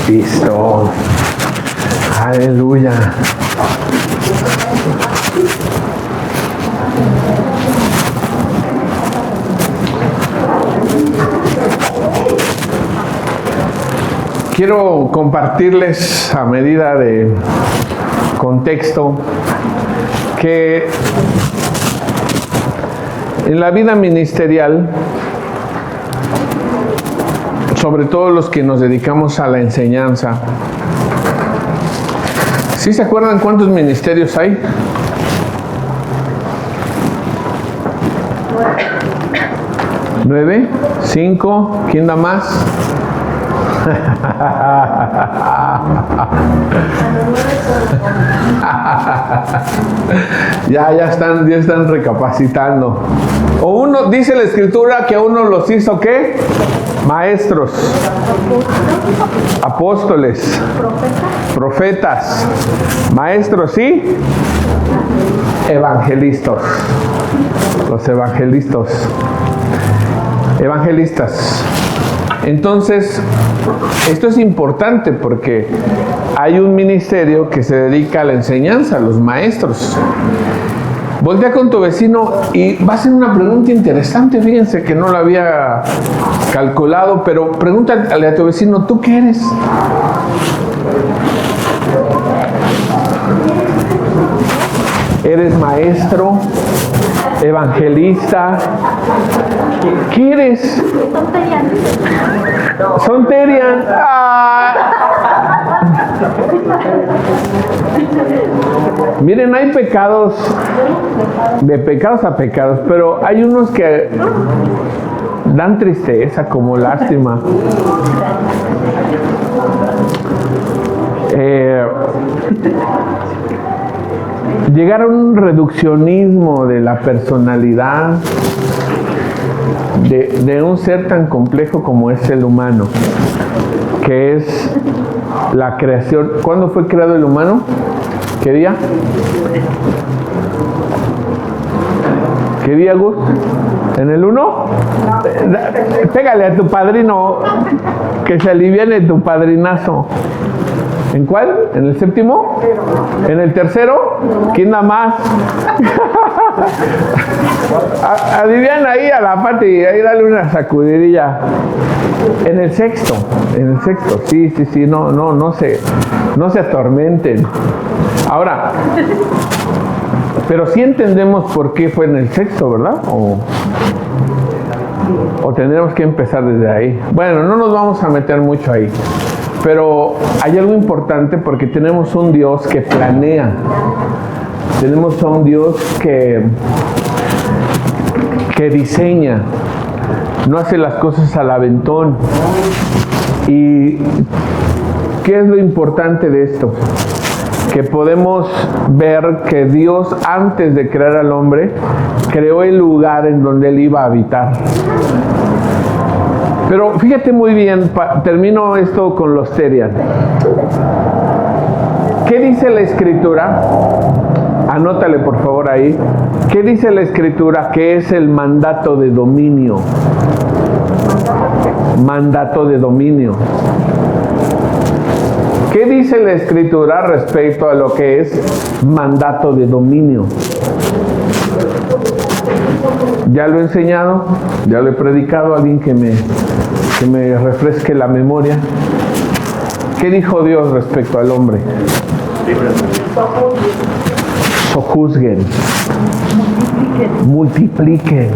Listo. Aleluya. Quiero compartirles a medida de contexto que en la vida ministerial, sobre todo los que nos dedicamos a la enseñanza, ¿sí se acuerdan cuántos ministerios hay? 9, 5, ¿quién da más? ya están recapacitando. O uno, dice la escritura que a uno los hizo ¿qué? Maestros, apóstoles, profetas, maestros y evangelistas. Los evangelistas. Entonces, esto es importante porque hay un ministerio que se dedica a la enseñanza, a los maestros. Voltea con tu vecino y va a hacer una pregunta interesante, fíjense que no lo había calculado, pero pregúntale a tu vecino, ¿tú qué eres? ¿Eres maestro? ¿Evangelista? ¿Qué eres? Son terian. Miren, hay pecados, de pecados a pecados, pero hay unos que dan tristeza, como lástima. Llegar a un reduccionismo de la personalidad de un ser tan complejo como es el humano, que es la creación. ¿Cuándo fue creado el humano? ¿Qué día? ¿Qué día, Gus? ¿En el 1? Pégale a tu padrino, que se aliviane tu padrinazo. ¿En cuál? ¿En el 7º? ¿En el 3º? ¿Quién da más? Adivinan ahí a la Pati, ahí dale una sacudidilla. En el 6º, sí, no se atormenten. Ahora, pero sí entendemos por qué fue en el 6º, ¿verdad? O tendremos que empezar desde ahí. Bueno, no nos vamos a meter mucho ahí. Pero hay algo importante porque tenemos un Dios que planea. Tenemos a un Dios que diseña. No hace las cosas al aventón. ¿Y qué es lo importante de esto? Que podemos ver que Dios, antes de crear al hombre, creó el lugar en donde él iba a habitar. Pero fíjate muy bien, termino esto con los terian. ¿Qué dice la escritura? Anótale por favor ahí. ¿Qué dice la escritura que es el mandato de dominio? Mandato de dominio. ¿Qué dice la escritura respecto a lo que es mandato de dominio? Ya lo he enseñado, ya lo he predicado. Alguien que me refresque la memoria. ¿Qué dijo Dios respecto al hombre? Sojuzguen, multipliquen,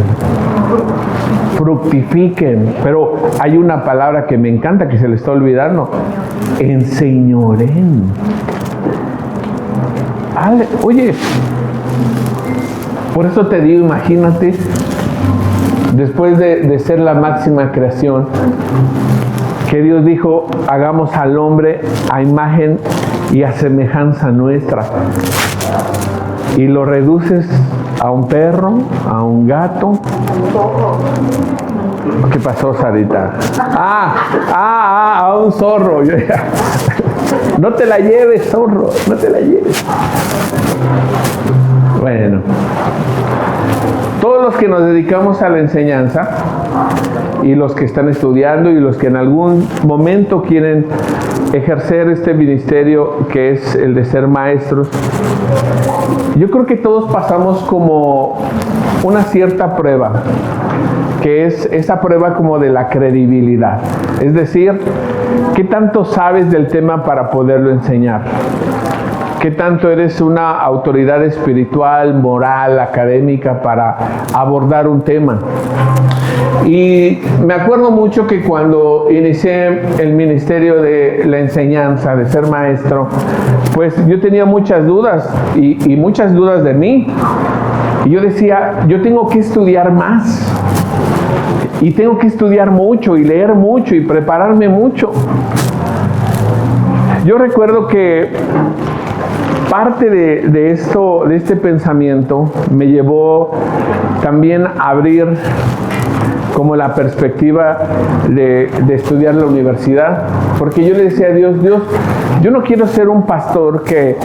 fructifiquen. Pero hay una palabra que me encanta que se le está olvidando: enseñoren. Oye, por eso te digo, imagínate, después de ser la máxima creación, que Dios dijo, hagamos al hombre a imagen y a semejanza nuestra. Y lo reduces a un perro, a un gato. ¿Qué pasó, Sarita? A un zorro. No te la lleves, zorro, no te la lleves. Bueno, todos los que nos dedicamos a la enseñanza y los que están estudiando y los que en algún momento quieren ejercer este ministerio que es el de ser maestros. Yo creo que todos pasamos como una cierta prueba, que es esa prueba como de la credibilidad. Es decir, ¿qué tanto sabes del tema para poderlo enseñar? ¿Qué tanto eres una autoridad espiritual, moral, académica para abordar un tema? Y me acuerdo mucho que cuando inicié el ministerio de la enseñanza, de ser maestro, pues yo tenía muchas dudas y muchas dudas de mí. Y yo decía, yo tengo que estudiar más. Y tengo que estudiar mucho y leer mucho y prepararme mucho. Yo recuerdo que parte de este pensamiento me llevó también a abrir como la perspectiva de estudiar la universidad, porque yo le decía a Dios, yo no quiero ser un pastor que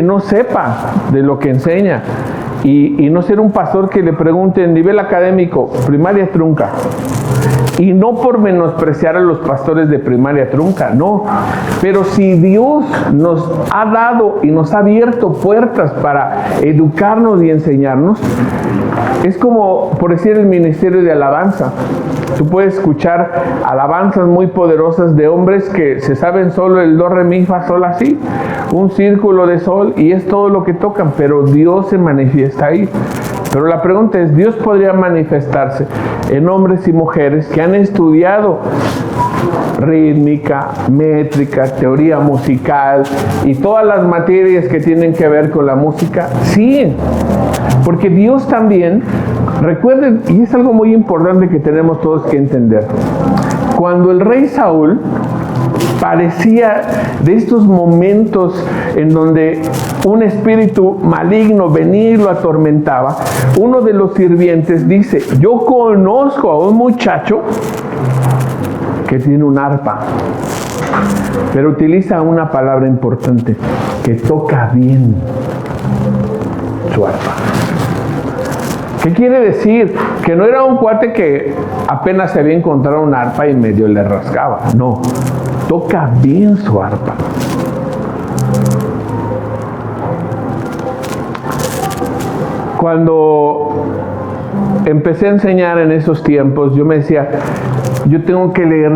no sepa de lo que enseña, y no ser un pastor que le pregunte en nivel académico, primaria trunca. Y no por menospreciar a los pastores de primaria trunca, no. Pero si Dios nos ha dado y nos ha abierto puertas para educarnos y enseñarnos, es como, por decir, el ministerio de alabanza. Tú puedes escuchar alabanzas muy poderosas de hombres que se saben solo el do, re, mi, fa, sol, así, un círculo de sol, y es todo lo que tocan, pero Dios se manifiesta ahí. Pero la pregunta es, ¿Dios podría manifestarse en hombres y mujeres que han estudiado rítmica, métrica, teoría musical y todas las materias que tienen que ver con la música? Sí, porque Dios también, recuerden, y es algo muy importante que tenemos todos que entender, cuando el rey Saúl parecía de estos momentos en donde un espíritu maligno venía y lo atormentaba, uno de los sirvientes dice, yo conozco a un muchacho que tiene un arpa, pero utiliza una palabra importante, que toca bien su arpa. ¿Qué quiere decir? Que no era un cuate que apenas se había encontrado un arpa y medio le rascaba. No, toca bien su arpa. Cuando empecé a enseñar en esos tiempos, yo me decía, yo tengo que leer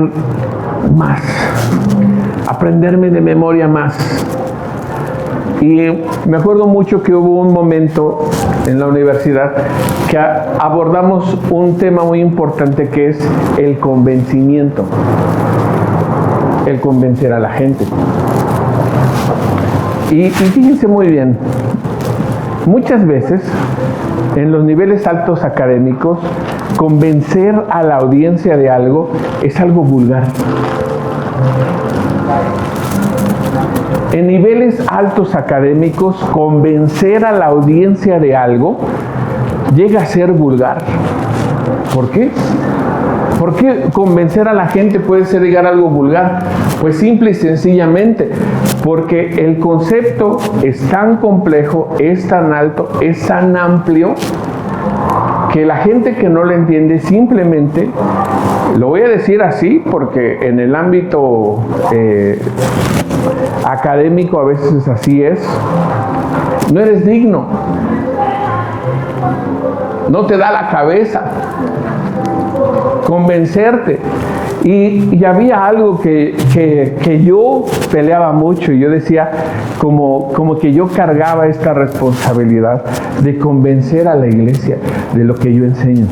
más, aprenderme de memoria más. Y me acuerdo mucho que hubo un momento en la universidad que abordamos un tema muy importante, que es el convencimiento, el convencer a la gente. Y fíjense muy bien, muchas veces en los niveles altos académicos, convencer a la audiencia de algo es algo vulgar. En niveles altos académicos, convencer a la audiencia de algo llega a ser vulgar. ¿Por qué? ¿Por qué convencer a la gente puede ser llegar a algo vulgar? Pues simple y sencillamente porque el concepto es tan complejo, es tan alto, es tan amplio, que la gente que no lo entiende simplemente, lo voy a decir así porque en el ámbito académico a veces así es, no eres digno, no te da la cabeza convencerte. Y había algo que yo peleaba mucho, y yo decía como que yo cargaba esta responsabilidad de convencer a la iglesia de lo que yo enseño,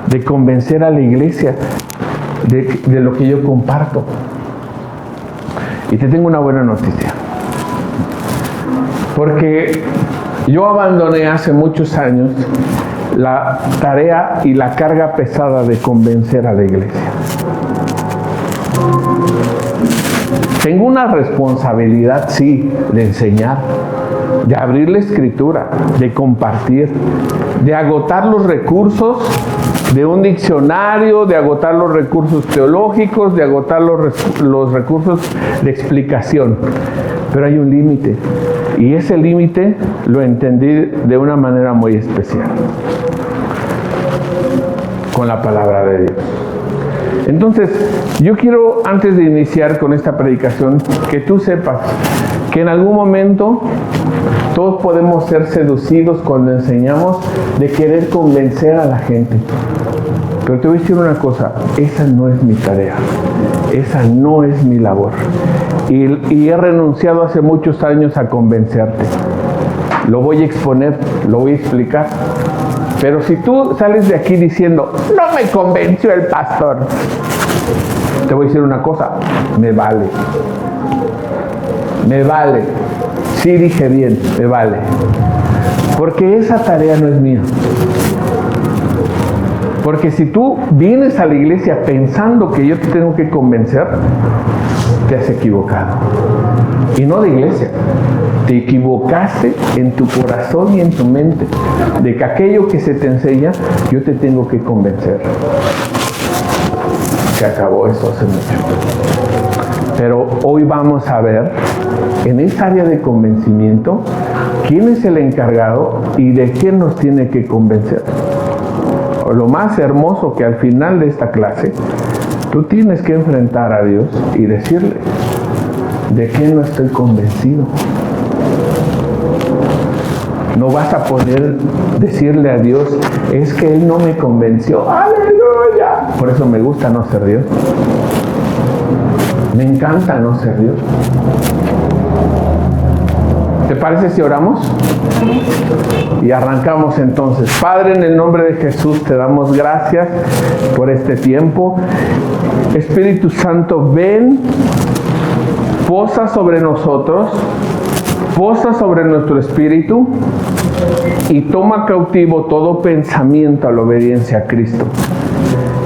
de convencer a la iglesia de lo que yo comparto. Y te tengo una buena noticia, porque yo abandoné hace muchos años la tarea y la carga pesada de convencer a la iglesia. Tengo una responsabilidad, sí, de enseñar, de abrir la escritura, de compartir, de agotar los recursos de un diccionario, de agotar los recursos teológicos, de agotar los recursos de explicación. Pero hay un límite, y ese límite lo entendí de una manera muy especial. con la palabra de Dios. Entonces, yo quiero, antes de iniciar con esta predicación, que tú sepas que en algún momento todos podemos ser seducidos cuando enseñamos de querer convencer a la gente. Pero te voy a decir una cosa, esa no es mi tarea, esa no es mi labor. Y he renunciado hace muchos años a convencerte. Lo voy a exponer, lo voy a explicar. Pero si tú sales de aquí diciendo, no me convenció el pastor, te voy a decir una cosa, me vale. Me vale. Sí dije bien, me vale. Porque esa tarea no es mía. Porque si tú vienes a la iglesia pensando que yo te tengo que convencer, te has equivocado. Y no de iglesia. Te equivocaste en tu corazón y en tu mente de que aquello que se te enseña, yo te tengo que convencer. Se acabó eso hace mucho. Pero hoy vamos a ver, en esta área de convencimiento, quién es el encargado y de quién nos tiene que convencer. Lo más hermoso que al final de esta clase, tú tienes que enfrentar a Dios y decirle, ¿de qué no estoy convencido? No vas a poder decirle a Dios, es que Él no me convenció. ¡Aleluya! Por eso me gusta no ser Dios. Me encanta no ser Dios. ¿Te parece si oramos? Y arrancamos entonces. Padre, en el nombre de Jesús te damos gracias por este tiempo. Espíritu Santo, ven, posa sobre nosotros, posa sobre nuestro espíritu y toma cautivo todo pensamiento a la obediencia a Cristo.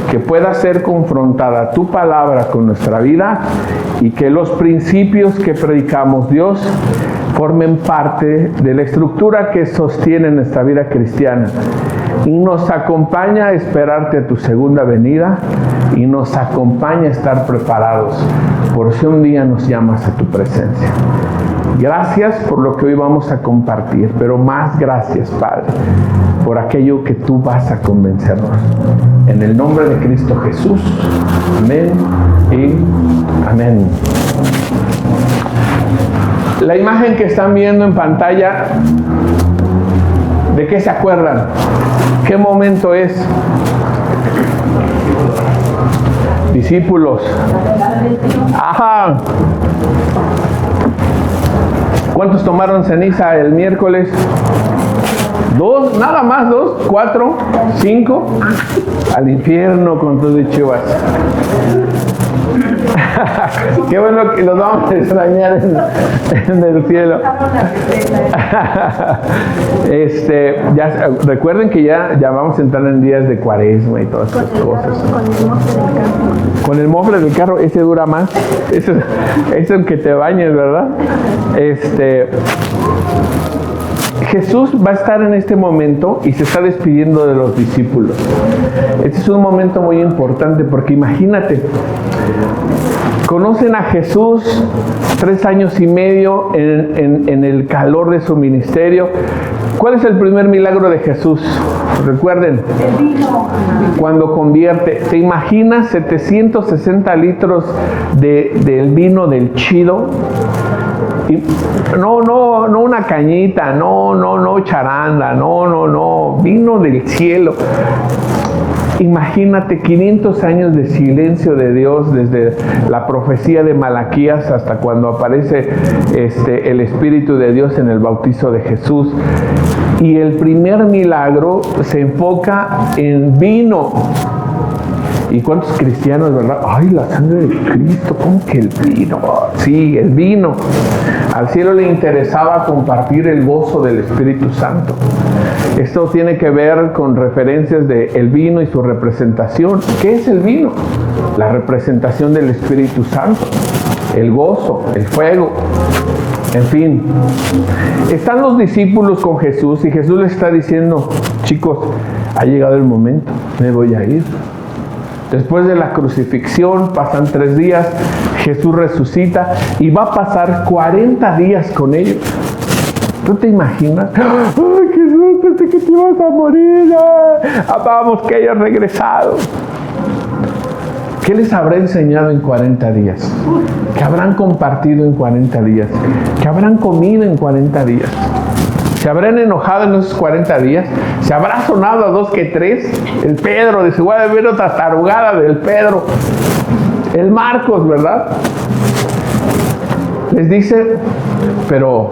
Que pueda ser confrontada tu palabra con nuestra vida y que los principios que predicamos, Dios, formen parte de la estructura que sostiene nuestra vida cristiana y nos acompaña a esperarte a tu segunda venida y nos acompaña a estar preparados por si un día nos llamas a tu presencia. Gracias por lo que hoy vamos a compartir, pero más gracias, Padre, por aquello que tú vas a convencernos. En el nombre de Cristo Jesús. Amén y amén. La imagen que están viendo en pantalla, ¿de qué se acuerdan? ¿Qué momento es? Discípulos. Ajá. ¿Cuántos tomaron ceniza el miércoles? 2, nada más 2, 4, 5. Al infierno con tus chivas. Qué bueno que los vamos a extrañar en el cielo. Recuerden que ya vamos a entrar en días de cuaresma y todas esas cosas. Con el mofle del carro, ese dura más. Eso es el que te bañes, ¿verdad? Jesús va a estar en este momento y se está despidiendo de los discípulos. Este es un momento muy importante porque imagínate, conocen a Jesús 3 años y medio en el calor de su ministerio. ¿Cuál es el primer milagro de Jesús? Recuerden, cuando convierte. ¿Te imaginas 760 litros del vino del chido? Y no una cañita, no charanda, no, vino del cielo. Imagínate 500 años de silencio de Dios desde la profecía de Malaquías hasta cuando aparece el Espíritu de Dios en el bautizo de Jesús. Y el primer milagro se enfoca en vino. ¿Y cuántos cristianos, verdad? ¡Ay, la sangre de Cristo! ¿Cómo que el vino? Sí, el vino. Al cielo le interesaba compartir el gozo del Espíritu Santo. Esto tiene que ver con referencias del vino y su representación. ¿Qué es el vino? La representación del Espíritu Santo. El gozo, el fuego. En fin, están los discípulos con Jesús y Jesús les está diciendo, chicos, ha llegado el momento, me voy a ir. Después de la crucifixión pasan 3 días, Jesús resucita y va a pasar 40 días con ellos. ¿Tú te imaginas? ¡Ay, Jesús, te que te vas a morir. Amamos que hayas regresado. ¿Qué les habrá enseñado en 40 días? ¿Qué habrán compartido en 40 días? ¿Qué habrán comido en 40 días? ¿Se habrán enojado en esos 40 días? ¿Se habrá sonado a 2 que 3? El Pedro, de seguro debe haber otra tarugada del Pedro. El Marcos, ¿verdad? Les dice, pero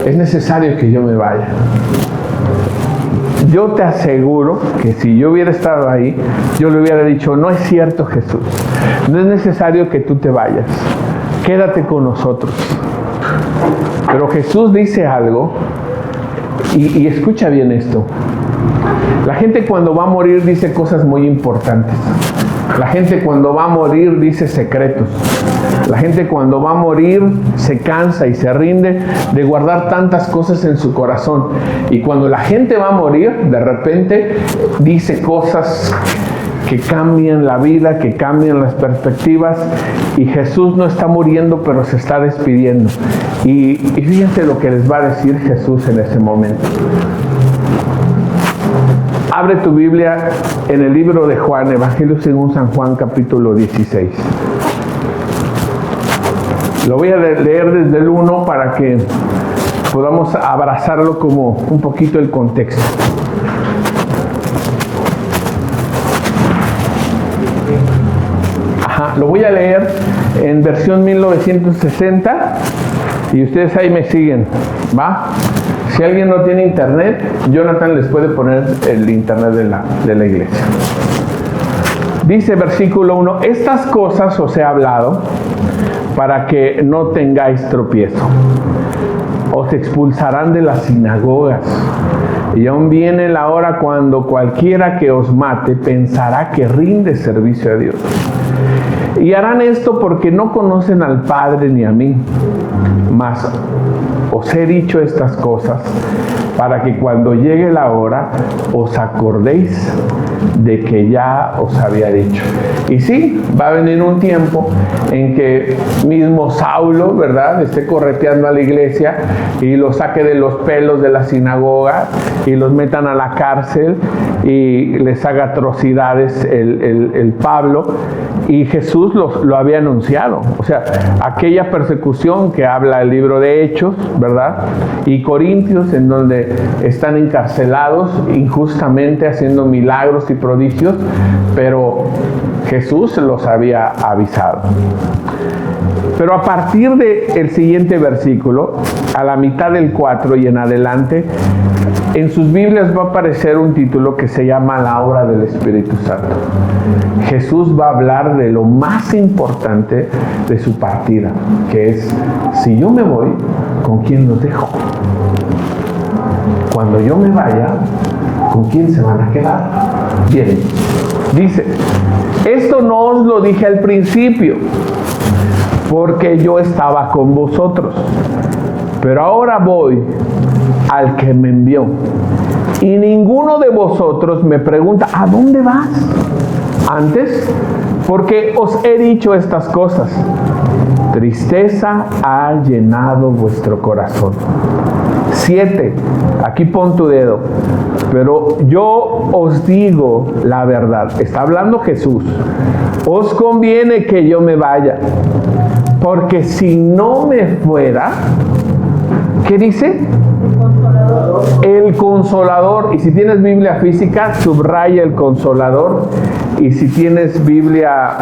es necesario que yo me vaya. Yo te aseguro que si yo hubiera estado ahí, yo le hubiera dicho, no es cierto, Jesús. No es necesario que tú te vayas. Quédate con nosotros. Pero Jesús dice algo, y escucha bien esto. La gente cuando va a morir dice cosas muy importantes. La gente cuando va a morir dice secretos. La gente cuando va a morir se cansa y se rinde de guardar tantas cosas en su corazón. Y cuando la gente va a morir, de repente dice cosas que cambian la vida, que cambian las perspectivas. Y Jesús no está muriendo, pero se está despidiendo. Y fíjense lo que les va a decir Jesús en ese momento. Abre tu Biblia en el libro de Juan, Evangelio según San Juan, capítulo 16. Lo voy a leer desde el 1 para que podamos abrazarlo como un poquito el contexto. Lo voy a leer en versión 1960 y ustedes ahí me siguen, ¿va? Si alguien no tiene internet, Jonathan les puede poner el internet de la iglesia. Dice versículo 1, estas cosas os he hablado para que no tengáis tropiezo. Os expulsarán de las sinagogas. Y aún viene la hora cuando cualquiera que os mate pensará que rinde servicio a Dios. Y harán esto porque no conocen al Padre ni a mí. Mas os he dicho estas cosas para que cuando llegue la hora os acordéis de que ya os había dicho. Y sí, va a venir un tiempo en que mismo Saulo, ¿verdad?, esté correteando a la iglesia y los saque de los pelos de la sinagoga y los metan a la cárcel y les haga atrocidades el Pablo. Y Jesús lo había anunciado. O sea, aquella persecución que habla el libro de Hechos, ¿verdad?, y Corintios, en donde están encarcelados injustamente haciendo milagros y prodigios, pero Jesús los había avisado. Pero a partir del siguiente versículo, a la mitad del 4 y en adelante, en sus Biblias va a aparecer un título que se llama La obra del Espíritu Santo. Jesús va a hablar de lo más importante de su partida, que es, si yo me voy, ¿con quién los dejo? Cuando yo me vaya, ¿con quién se van a quedar? Bien, dice, esto no os lo dije al principio, porque yo estaba con vosotros, pero ahora voy al que me envió. Y ninguno de vosotros me pregunta, ¿a dónde vas? Antes, porque os he dicho estas cosas, tristeza ha llenado vuestro corazón. 7, aquí pon tu dedo, pero yo os digo la verdad. Está hablando Jesús. Os conviene que yo me vaya, porque si no me fuera, ¿qué dice? El Consolador. Y si tienes Biblia física, subraya el Consolador. Y si tienes Biblia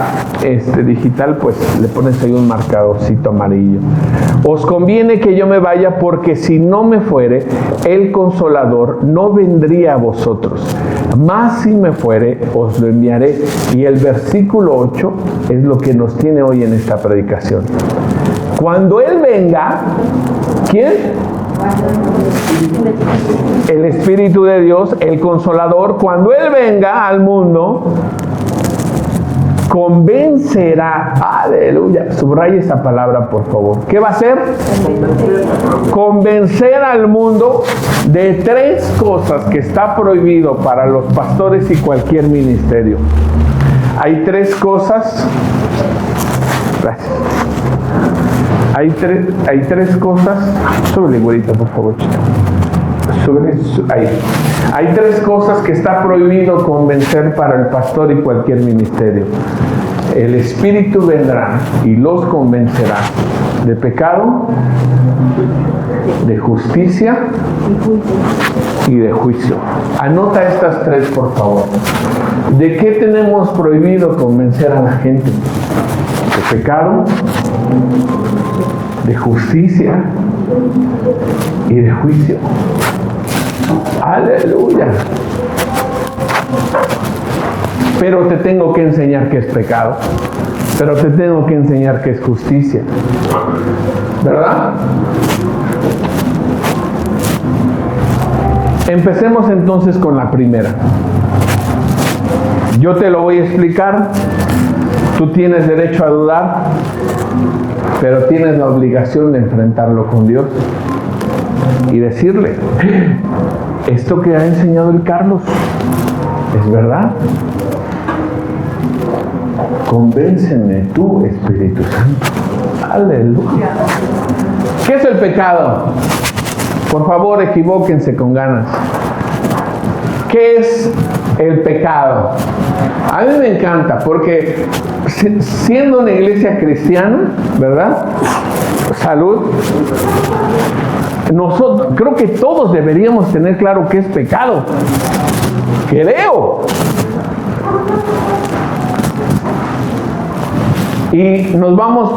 digital, pues le pones ahí un marcadorcito amarillo. Os conviene que yo me vaya, porque si no me fuere, el Consolador no vendría a vosotros. Mas si me fuere, os lo enviaré. Y el versículo 8 es lo que nos tiene hoy en esta predicación. Cuando Él venga, ¿quién? El Espíritu de Dios, el Consolador, cuando Él venga al mundo, convencerá, aleluya, subraya esa palabra por favor. ¿Qué va a hacer? Convencer al mundo de 3 cosas que está prohibido para los pastores y cualquier ministerio. Hay 3 cosas. Gracias. Hay tres cosas. Súbele, güerita, por favor, chica. ahí. Hay 3 cosas que está prohibido convencer para el pastor y cualquier ministerio. El Espíritu vendrá y los convencerá de pecado, de justicia y de juicio. Anota estas 3, por favor. ¿De qué tenemos prohibido convencer a la gente? De pecado, de justicia y de juicio. Aleluya. Pero te tengo que enseñar qué es pecado. Pero te tengo que enseñar qué es justicia. ¿Verdad? Empecemos entonces con la primera. Yo te lo voy a explicar. Tú tienes derecho a dudar, pero tienes la obligación de enfrentarlo con Dios y decirle: esto que ha enseñado el Carlos, ¿es verdad? Convénceme tú, Espíritu Santo. Aleluya. ¿Qué es el pecado? Por favor, equivóquense con ganas. ¿Qué es el pecado? A mí me encanta porque siendo una iglesia cristiana, ¿verdad? Salud. Nosotros, creo que todos deberíamos tener claro qué es pecado. Creo. Y nos vamos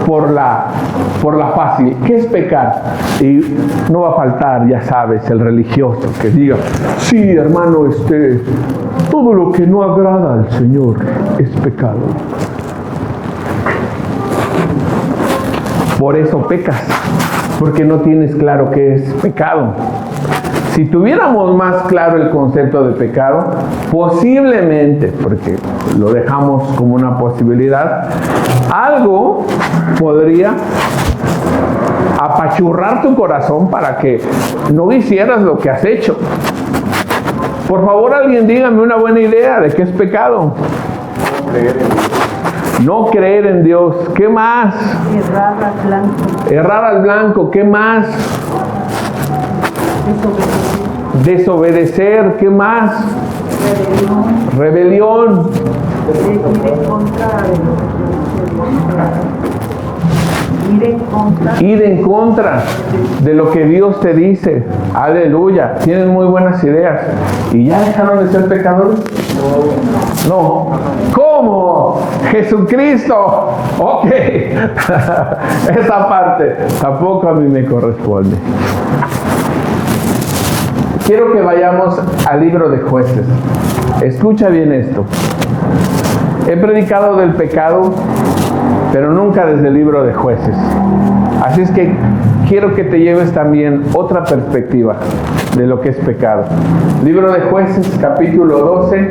por la fácil. ¿Qué es pecar? Y no va a faltar, ya sabes, el religioso que diga: sí, hermano, todo lo que no agrada al Señor es pecado. Por eso pecas, porque no tienes claro qué es pecado. Si tuviéramos más claro el concepto de pecado, posiblemente, porque lo dejamos como una posibilidad, algo podría apachurrar tu corazón para que no hicieras lo que has hecho. Por favor, alguien dígame una buena idea de qué es pecado. No creer en Dios. ¿Qué más? Errar al blanco. Errar al blanco. ¿Qué más? Desobedecer. ¿Qué más? Rebelión. Ir en contra de lo que Dios te dice. Aleluya. Tienen muy buenas ideas. ¿Y ya dejaron de ser pecadores? No. ¿Cómo? Jesucristo. Ok. Esa parte tampoco a mí me corresponde. Quiero que vayamos al libro de Jueces. Escucha bien esto. He predicado del pecado, pero nunca desde el libro de Jueces. Así es que quiero que te lleves también otra perspectiva de lo que es pecado. Libro de Jueces, capítulo 12.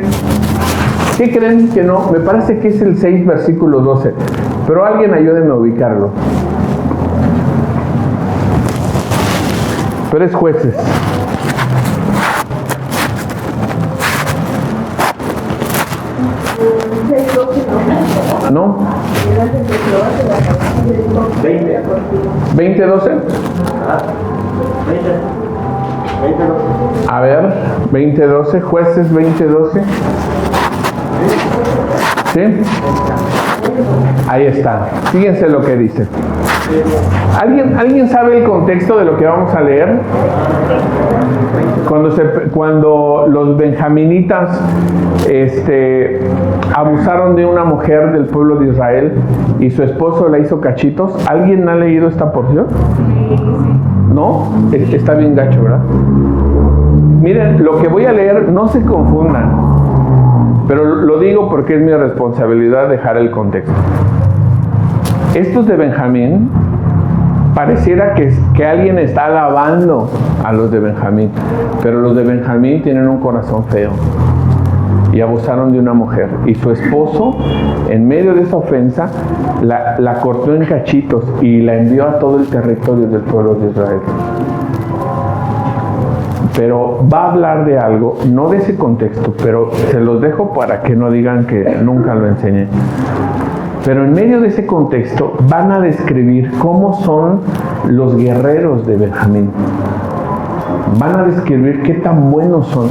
¿Qué creen que no? Me parece que es el 6, versículo 12. Pero alguien ayúdeme a ubicarlo. Pero es Jueces. ¿No? 20, 12. A ver, 20, 12. Jueces 20, 12. ¿Sí? Ahí está. Fíjense lo que dice. ¿Alguien sabe el contexto de lo que vamos a leer? Cuando los benjaminitas abusaron de una mujer del pueblo de Israel y su esposo la hizo cachitos. ¿Alguien ha leído esta porción? ¿No? Está bien gacho, ¿verdad? Miren, lo que voy a leer, no se confundan, pero lo digo porque es mi responsabilidad dejar el contexto. Estos de Benjamín, pareciera que alguien está alabando a los de Benjamín, pero los de Benjamín tienen un corazón feo y abusaron de una mujer, y su esposo, en medio de esa ofensa, la cortó en cachitos y la envió a todo el territorio del pueblo de Israel. Pero va a hablar de algo, no de ese contexto, pero se los dejo para que no digan que nunca lo enseñé. Pero en medio de ese contexto van a describir cómo son los guerreros de Benjamín. van a describir qué tan buenos son.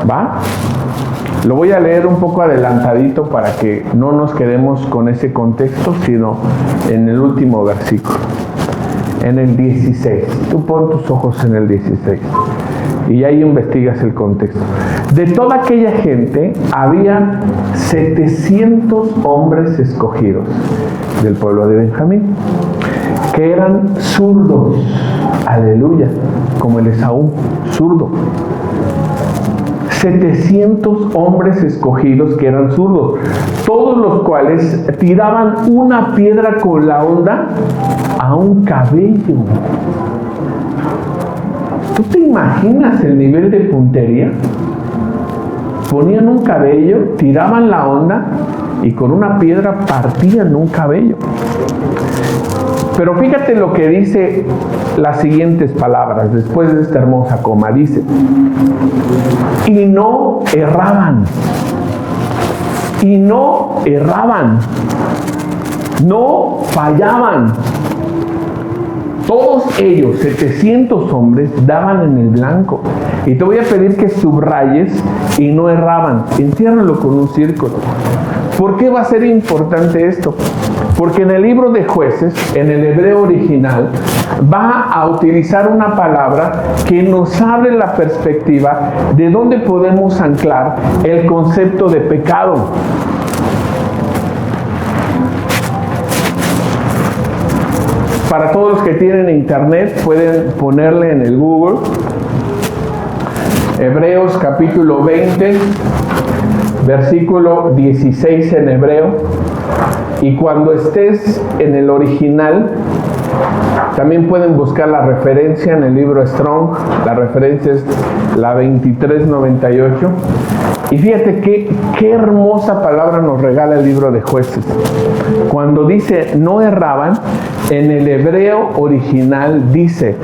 ¿Va? Lo voy a leer un poco adelantadito para que no nos quedemos con ese contexto, sino en el último versículo, en el 16. Tú pon tus ojos en el 16 y ahí investigas el contexto. De toda aquella gente había 700 hombres escogidos del pueblo de Benjamín, que eran zurdos, aleluya, como el Esaú, zurdo. 700 hombres escogidos que eran zurdos, todos los cuales tiraban una piedra con la honda a un cabello. ¿Tú te imaginas el nivel de puntería? Ponían un cabello, tiraban la honda y con una piedra partían un cabello. Pero fíjate lo que dice las siguientes palabras después de esta hermosa coma. Dice: y no erraban. Y no erraban. No fallaban. Todos ellos, 700 hombres, daban en el blanco. Y te voy a pedir que subrayes y no erraban. Enciérralo con un círculo. ¿Por qué va a ser importante esto? Porque en el libro de Jueces, en el hebreo original, va a utilizar una palabra que nos abre la perspectiva de dónde podemos anclar el concepto de pecado. Para todos los que tienen internet, pueden ponerle en el Google Hebreos capítulo 20, versículo 16 en hebreo. Y cuando estés en el original, también pueden buscar la referencia en el libro Strong. La referencia es la 2398. Y fíjate qué hermosa palabra nos regala el libro de Jueces. Cuando dice no erraban, en el hebreo original dice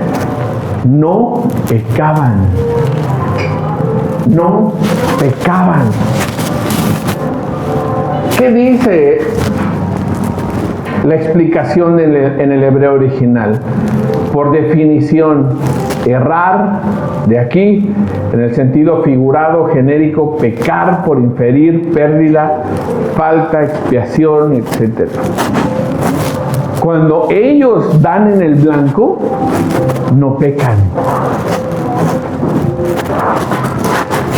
no pecaban. No pecaban. ¿Qué dice la explicación en el hebreo original? Por definición, errar, de aquí, en el sentido figurado, genérico, pecar por inferir, pérdida, falta, expiación, etc. Cuando ellos dan en el blanco, no pecan.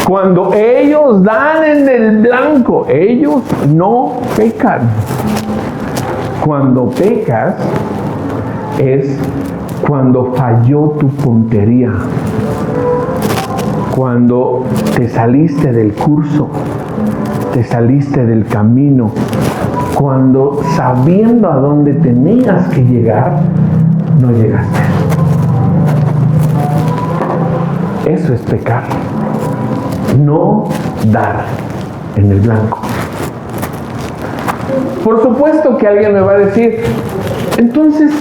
Cuando ellos dan en el blanco, ellos no pecan. Cuando pecas es cuando falló tu puntería, cuando te saliste del curso, te saliste del camino, cuando sabiendo a dónde tenías que llegar, no llegaste. Eso es pecar. No dar en el blanco. Por supuesto que alguien me va a decir, entonces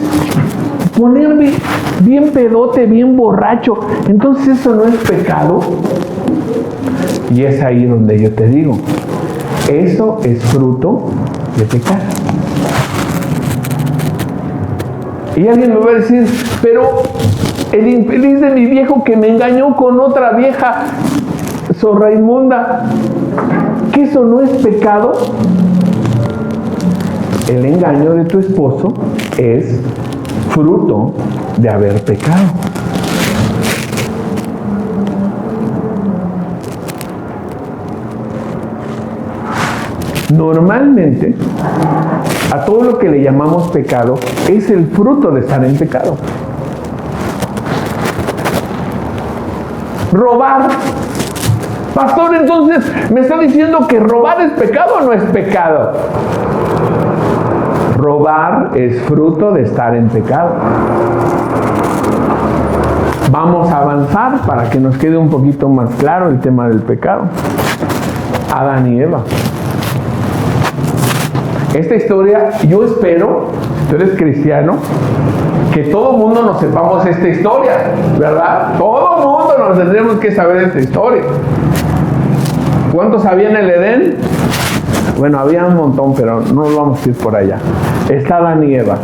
ponerme bien pedote, bien borracho, entonces eso no es pecado. Y es ahí donde yo te digo, eso es fruto de pecar. Y alguien me va a decir, pero el infeliz de mi viejo que me engañó con otra vieja, zorra inmunda, ¿que eso no es pecado? El engaño de tu esposo es fruto de haber pecado. Normalmente, a todo lo que le llamamos pecado es el fruto de estar en pecado. Robar. Pastor, entonces, ¿me está diciendo que robar es pecado o no es pecado? Robar es fruto de estar en pecado. Vamos a avanzar para que nos quede un poquito más claro el tema del pecado. Adán y Eva. Esta historia, yo espero, si tú eres cristiano, que todo el mundo nos sepamos esta historia, ¿verdad? Todo el mundo nos tendremos que saber esta historia. ¿Cuántos había en el Edén? Bueno, había un montón, pero no vamos a ir por allá. Está Adán y Eva.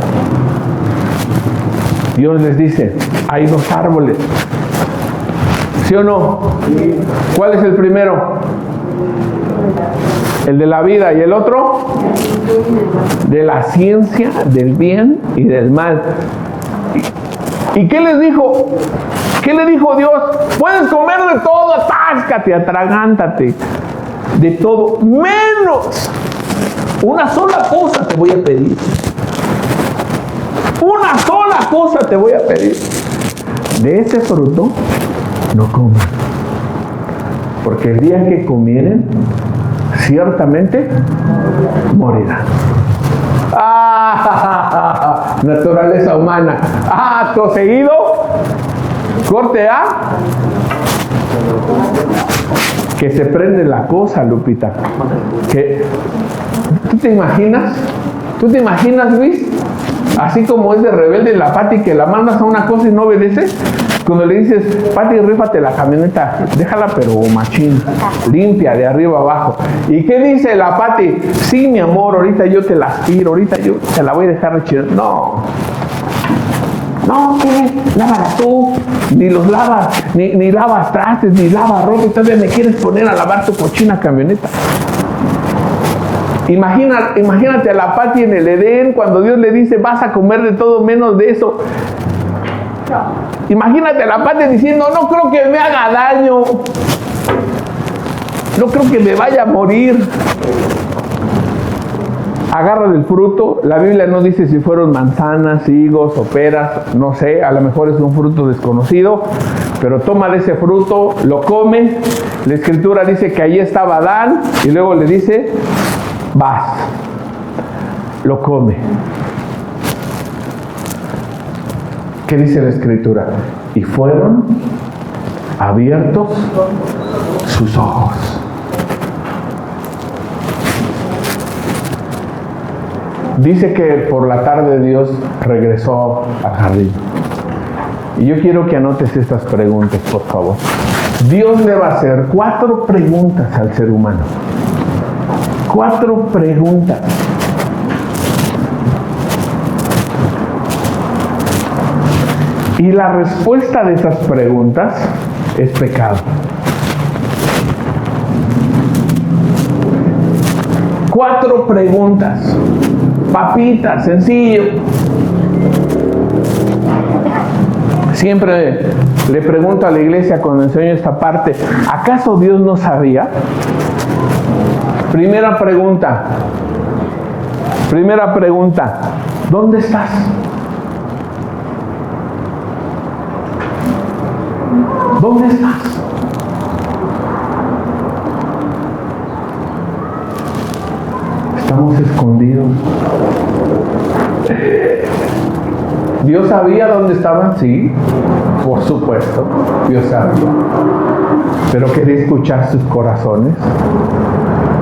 Dios les dice, hay dos árboles. ¿Sí o no? Sí. ¿Cuál es el primero? El de la vida. ¿Y el otro? De la ciencia del bien y del mal. ¿Y qué les dijo? ¿Qué le dijo Dios? Puedes comer de todo, atáscate, atragántate, de todo, menos una sola cosa te voy a pedir. Una sola cosa te voy a pedir. De ese fruto no coman, porque el día que comieren, ciertamente morirán. Naturaleza humana. Acto seguido, corte A, que se prende la cosa, Lupita. Que, ¿tú te imaginas, Luis? Así como es de rebelde la Pati, que la mandas a una cosa y no obedece. Cuando le dices, Pati, rífate la camioneta, déjala pero machín, limpia de arriba abajo. ¿Y qué dice la Pati? Sí, mi amor, ahorita yo te la aspiro, ahorita yo te la voy a dejar rechina. No, ¿qué? Lávala tú, ni los lavas, ni lavas trastes, ni lavas ropa, y todavía me quieres poner a lavar tu cochina camioneta. Imagínate a la Pati en el Edén, cuando Dios le dice, vas a comer de todo menos de eso. Imagínate a la Pati diciendo, no creo que me haga daño, no creo que me vaya a morir. Agarra del fruto. La Biblia no dice si fueron manzanas, higos o peras, no sé, a lo mejor es un fruto desconocido, pero toma de ese fruto, lo come. La Escritura dice que ahí estaba Adán y luego le dice, vas, lo come. ¿Qué dice la Escritura? Y fueron abiertos sus ojos. Dice que por la tarde Dios regresó al jardín. Y yo quiero que anotes estas preguntas, por favor. Dios le va a hacer 4 preguntas al ser humano. 4 preguntas. Y la respuesta de esas preguntas es pecado. 4 preguntas. Papita, sencillo. Siempre le pregunto a la iglesia cuando enseño esta parte, ¿acaso Dios no sabía? Primera pregunta, ¿dónde estás? ¿Dónde estás? Estamos escondidos. ¿Dios sabía dónde estaban? Sí, por supuesto, Dios sabía. Pero quería escuchar sus corazones,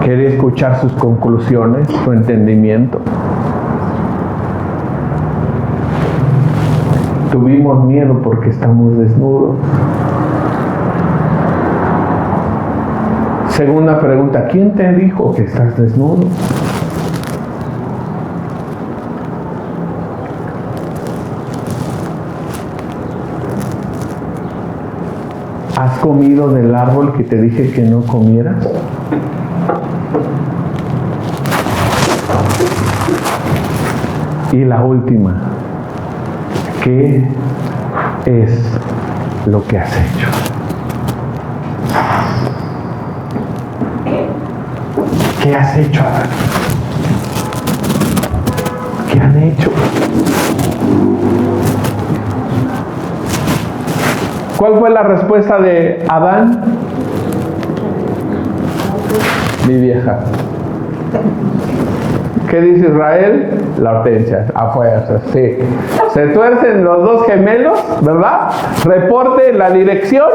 quería escuchar sus conclusiones, su entendimiento. Tuvimos miedo porque estamos desnudos. Segunda pregunta, ¿quién te dijo que estás desnudo? ¿Has comido del árbol que te dije que no comieras? Y la última, ¿qué es lo que has hecho? ¿Qué has hecho, Adán? ¿Qué han hecho? ¿Cuál fue la respuesta de Adán? Mi vieja. ¿Qué dice Israel? La Hortensia, a fuerzas, sí. Se tuercen los 2 gemelos, ¿verdad? Reporte la dirección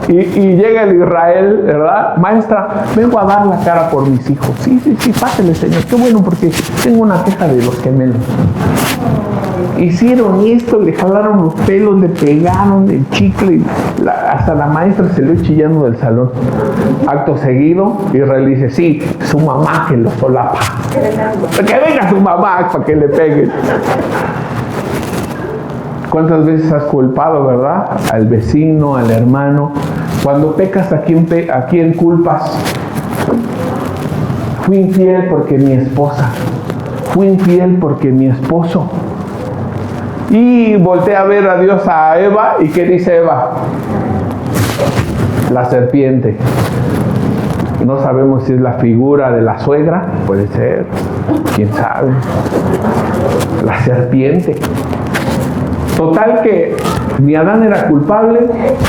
y llega el Israel, ¿verdad? Maestra, vengo a dar la cara por mis hijos. Sí, pásele, señor. Qué bueno, porque tengo una queja de los gemelos. Hicieron esto, le jalaron los pelos, le pegaron el chicle, hasta la maestra se lo chillando del salón. Acto seguido, Israel dice, sí, su mamá que lo solapa. Que venga su mamá para que le peguen. ¿Cuántas veces has culpado, verdad? Al vecino, al hermano. Cuando pecas, ¿a quién culpas? Fui infiel porque mi esposa. Fui infiel porque mi esposo. Y voltea a ver a Dios a Eva. ¿Y qué dice Eva? La serpiente. No sabemos si es la figura de la suegra. Puede ser. ¿Quién sabe? La serpiente. Total que ni Adán era culpable,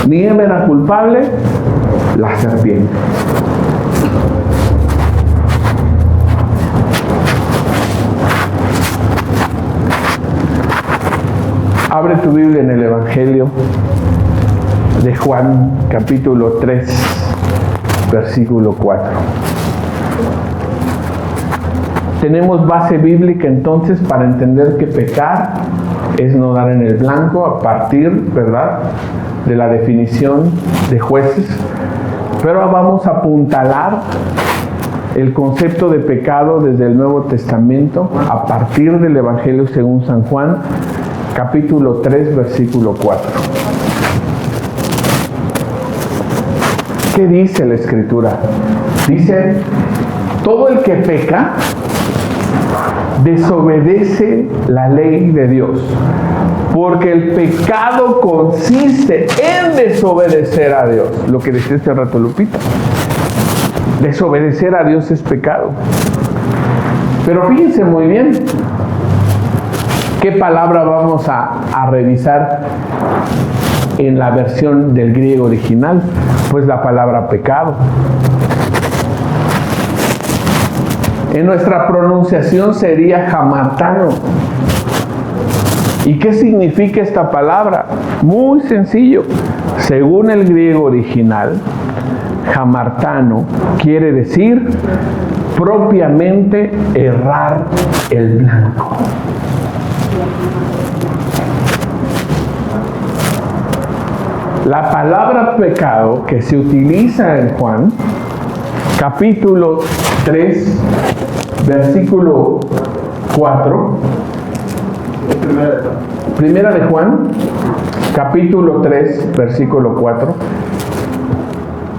ni Eva era culpable, la serpiente. Abre tu Biblia en el Evangelio de Juan, capítulo 3, versículo 4. Tenemos base bíblica entonces para entender que pecar es no dar en el blanco a partir, ¿verdad?, de la definición de Jueces. Pero vamos a apuntalar el concepto de pecado desde el Nuevo Testamento a partir del Evangelio según San Juan, capítulo 3, versículo 4. ¿Qué dice la Escritura? Dice, todo el que peca desobedece la ley de Dios, porque el pecado consiste en desobedecer a Dios. Lo que decía hace rato Lupita, desobedecer a Dios es pecado. Pero fíjense muy bien, ¿qué palabra vamos a revisar en la versión del griego original? Pues la palabra pecado. En nuestra pronunciación sería hamartano. ¿Y qué significa esta palabra? Muy sencillo. Según el griego original, hamartano quiere decir propiamente errar el blanco. La palabra pecado que se utiliza en Juan, capítulo 3, versículo 4. Primera de Juan, capítulo 3, versículo 4.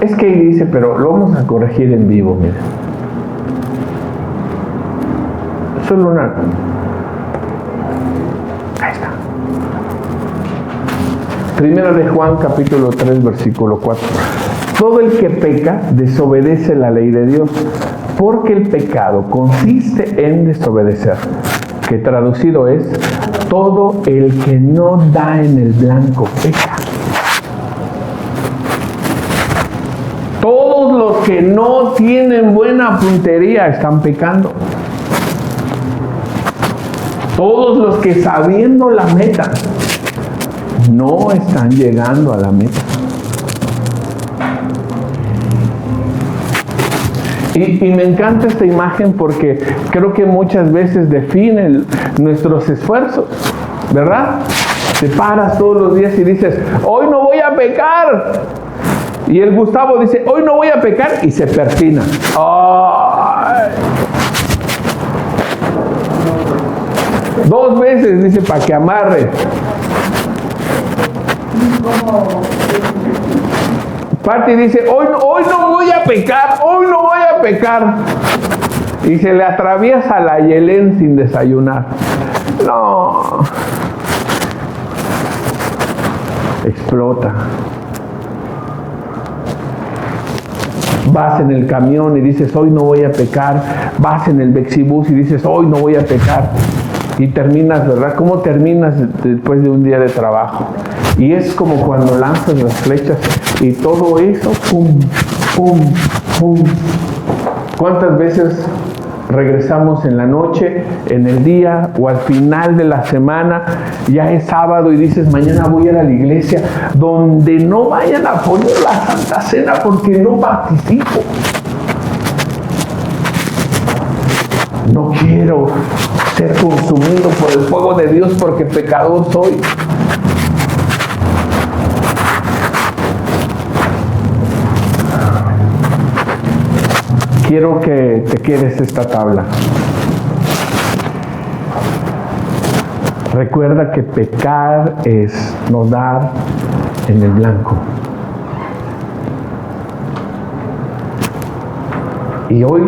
Es que ahí dice, pero lo vamos a corregir en vivo, miren. Solo una. Ahí está. Primera de Juan, capítulo 3, versículo 4. Todo el que peca desobedece la ley de Dios, porque el pecado consiste en desobedecer, que traducido es, todo el que no da en el blanco peca. Todos los que no tienen buena puntería están pecando. Todos los que sabiendo la meta no están llegando a la meta. Y me encanta esta imagen porque creo que muchas veces define nuestros esfuerzos, ¿verdad? Te paras todos los días y dices, hoy no voy a pecar. Y el Gustavo dice, hoy no voy a pecar, y se persina. ¡Ay! 2 veces dice para que amarre. Parte y dice, hoy no voy a pecar, hoy no voy a pecar. Y se le atraviesa la Yelén sin desayunar. No. Explota. Vas en el camión y dices, hoy no voy a pecar. Vas en el Bexibus y dices, hoy no voy a pecar. Y terminas, ¿verdad? ¿Cómo terminas después de un día de trabajo? Y es como cuando lanzas las flechas y todo eso, pum, pum, pum. ¿Cuántas veces regresamos en la noche, en el día o al final de la semana? Ya es sábado y dices, mañana voy a ir a la iglesia, donde no vayan a poner la Santa Cena porque no participo. No quiero ser consumido por el fuego de Dios porque pecador soy. Quiero que te quedes esta tabla. Recuerda que pecar es no dar en el blanco. Y hoy,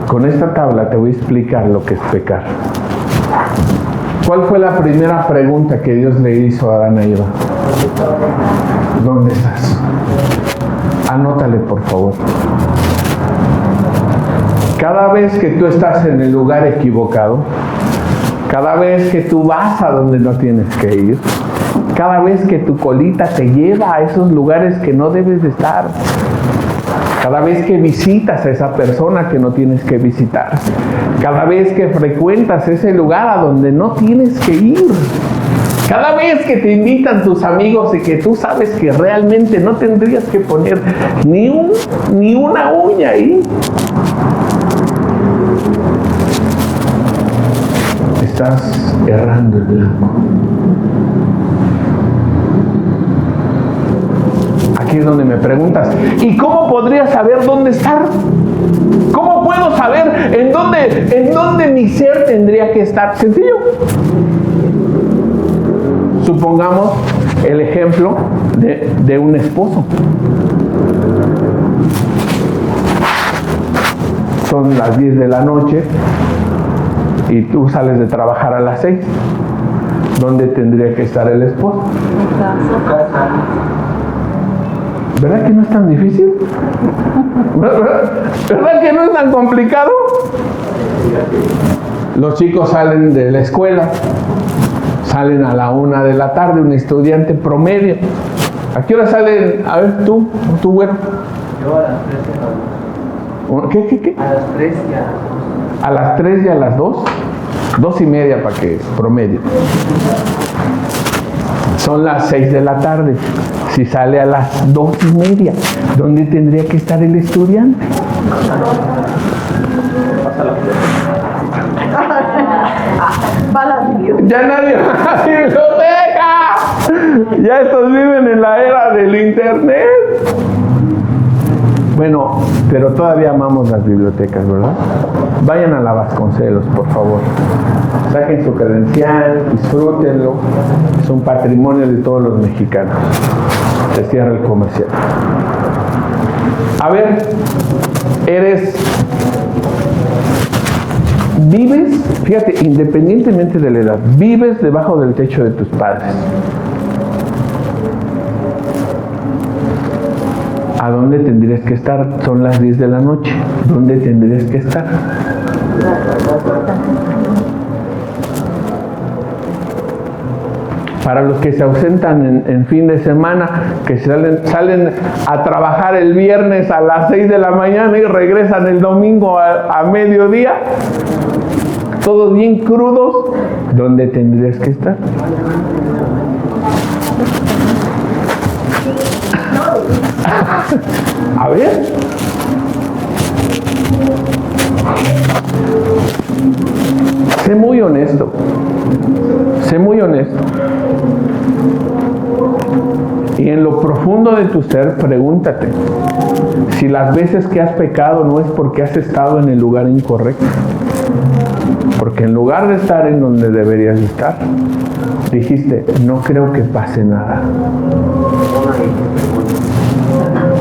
con esta tabla, te voy a explicar lo que es pecar. ¿Cuál fue la primera pregunta que Dios le hizo a Adán y Eva? ¿Dónde estás? Anótale, por favor. Cada vez que tú estás en el lugar equivocado, cada vez que tú vas a donde no tienes que ir, cada vez que tu colita te lleva a esos lugares que no debes de estar, cada vez que visitas a esa persona que no tienes que visitar, cada vez que frecuentas ese lugar a donde no tienes que ir, cada vez que te invitan tus amigos y que tú sabes que realmente no tendrías que poner ni una uña ahí, estás errando el blanco. Aquí es donde me preguntas, ¿y cómo podría saber dónde estar? ¿Cómo puedo saber en dónde mi ser tendría que estar? Sencillo. Supongamos el ejemplo de un esposo. Son las 10 de la noche y tú sales de trabajar a las 6. ¿Dónde tendría que estar el esposo? En casa. ¿Verdad que no es tan difícil? ¿Verdad que no es tan complicado? Los chicos salen de la escuela, salen a la 1 de la tarde, un estudiante promedio. ¿A qué hora salen? A ver, tú güero. Yo a las 3 y a las 2. ¿Qué? A las 3 y a las 2. ¿A las 3 y a las 2? 2:30 para que promedio. Son las 6 de la tarde. Si sale a las 2:30, ¿dónde tendría que estar el estudiante? Va a la biblioteca. Ya nadie va a la biblioteca. Ya estos viven en la era del internet. Bueno, pero todavía amamos las bibliotecas, ¿verdad? Vayan a la Vasconcelos, por favor. Saquen su credencial, disfrútenlo. Es un patrimonio de todos los mexicanos. Se cierra el comercial. A ver, vives, fíjate, independientemente de la edad, vives debajo del techo de tus padres. ¿A dónde tendrías que estar? Son las 10 de la noche. ¿Dónde tendrías que estar? Para los que se ausentan en fin de semana, que salen a trabajar el viernes a las 6 de la mañana y regresan el domingo a mediodía, todos bien crudos, ¿dónde tendrías que estar? A ver. Sé muy honesto. Sé muy honesto. Y en lo profundo de tu ser, pregúntate si las veces que has pecado no es porque has estado en el lugar incorrecto. Porque en lugar de estar en donde deberías estar, dijiste, no creo que pase nada.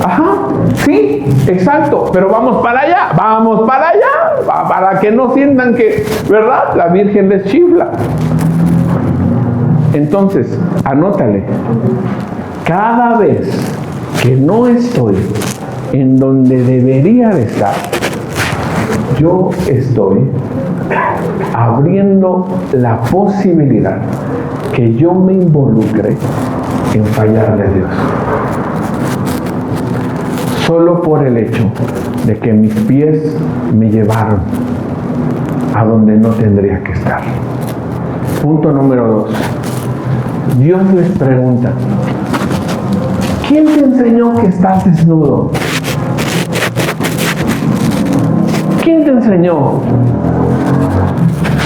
Ajá, sí, exacto, pero vamos para allá, para que no sientan que, ¿verdad? La Virgen les chifla. Entonces, anótale, cada vez que no estoy en donde debería de estar, yo estoy abriendo la posibilidad que yo me involucre en fallarle a Dios. Solo por el hecho de que mis pies me llevaron a donde no tendría que estar. Punto número 2. Dios les pregunta, ¿quién te enseñó que estás desnudo? ¿Quién te enseñó?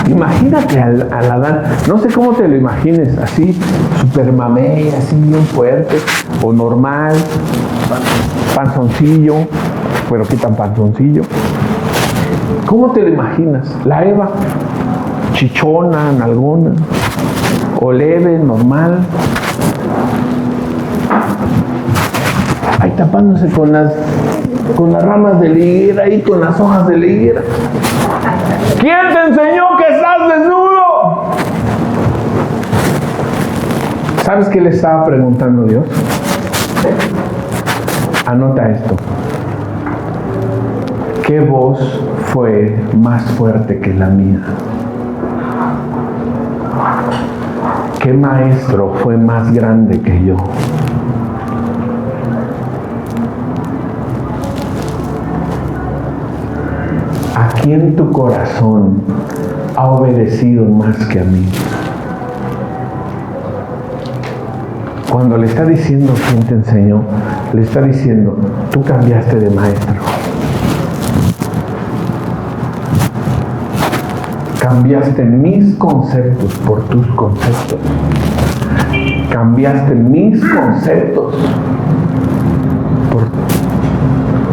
Imagínate al Adán, no sé cómo te lo imagines, así, super mamey, así bien fuerte, o normal, panzoncillo, pero ¿qué tan panzoncillo? ¿Cómo te lo imaginas? La Eva, chichona, nalgona. o leve, normal. Ahí tapándose con las ramas de la higuera y con las hojas de la higuera. ¿Quién te enseñó que estás desnudo? ¿Sabes qué le estaba preguntando Dios? Anota esto. ¿Qué voz fue más fuerte que la mía? ¿Qué maestro fue más grande que yo? ¿A quién tu corazón ha obedecido más que a mí? Cuando le está diciendo quién te enseñó, le está diciendo, tú cambiaste de maestro. Cambiaste mis conceptos por tus conceptos. Cambiaste mis conceptos por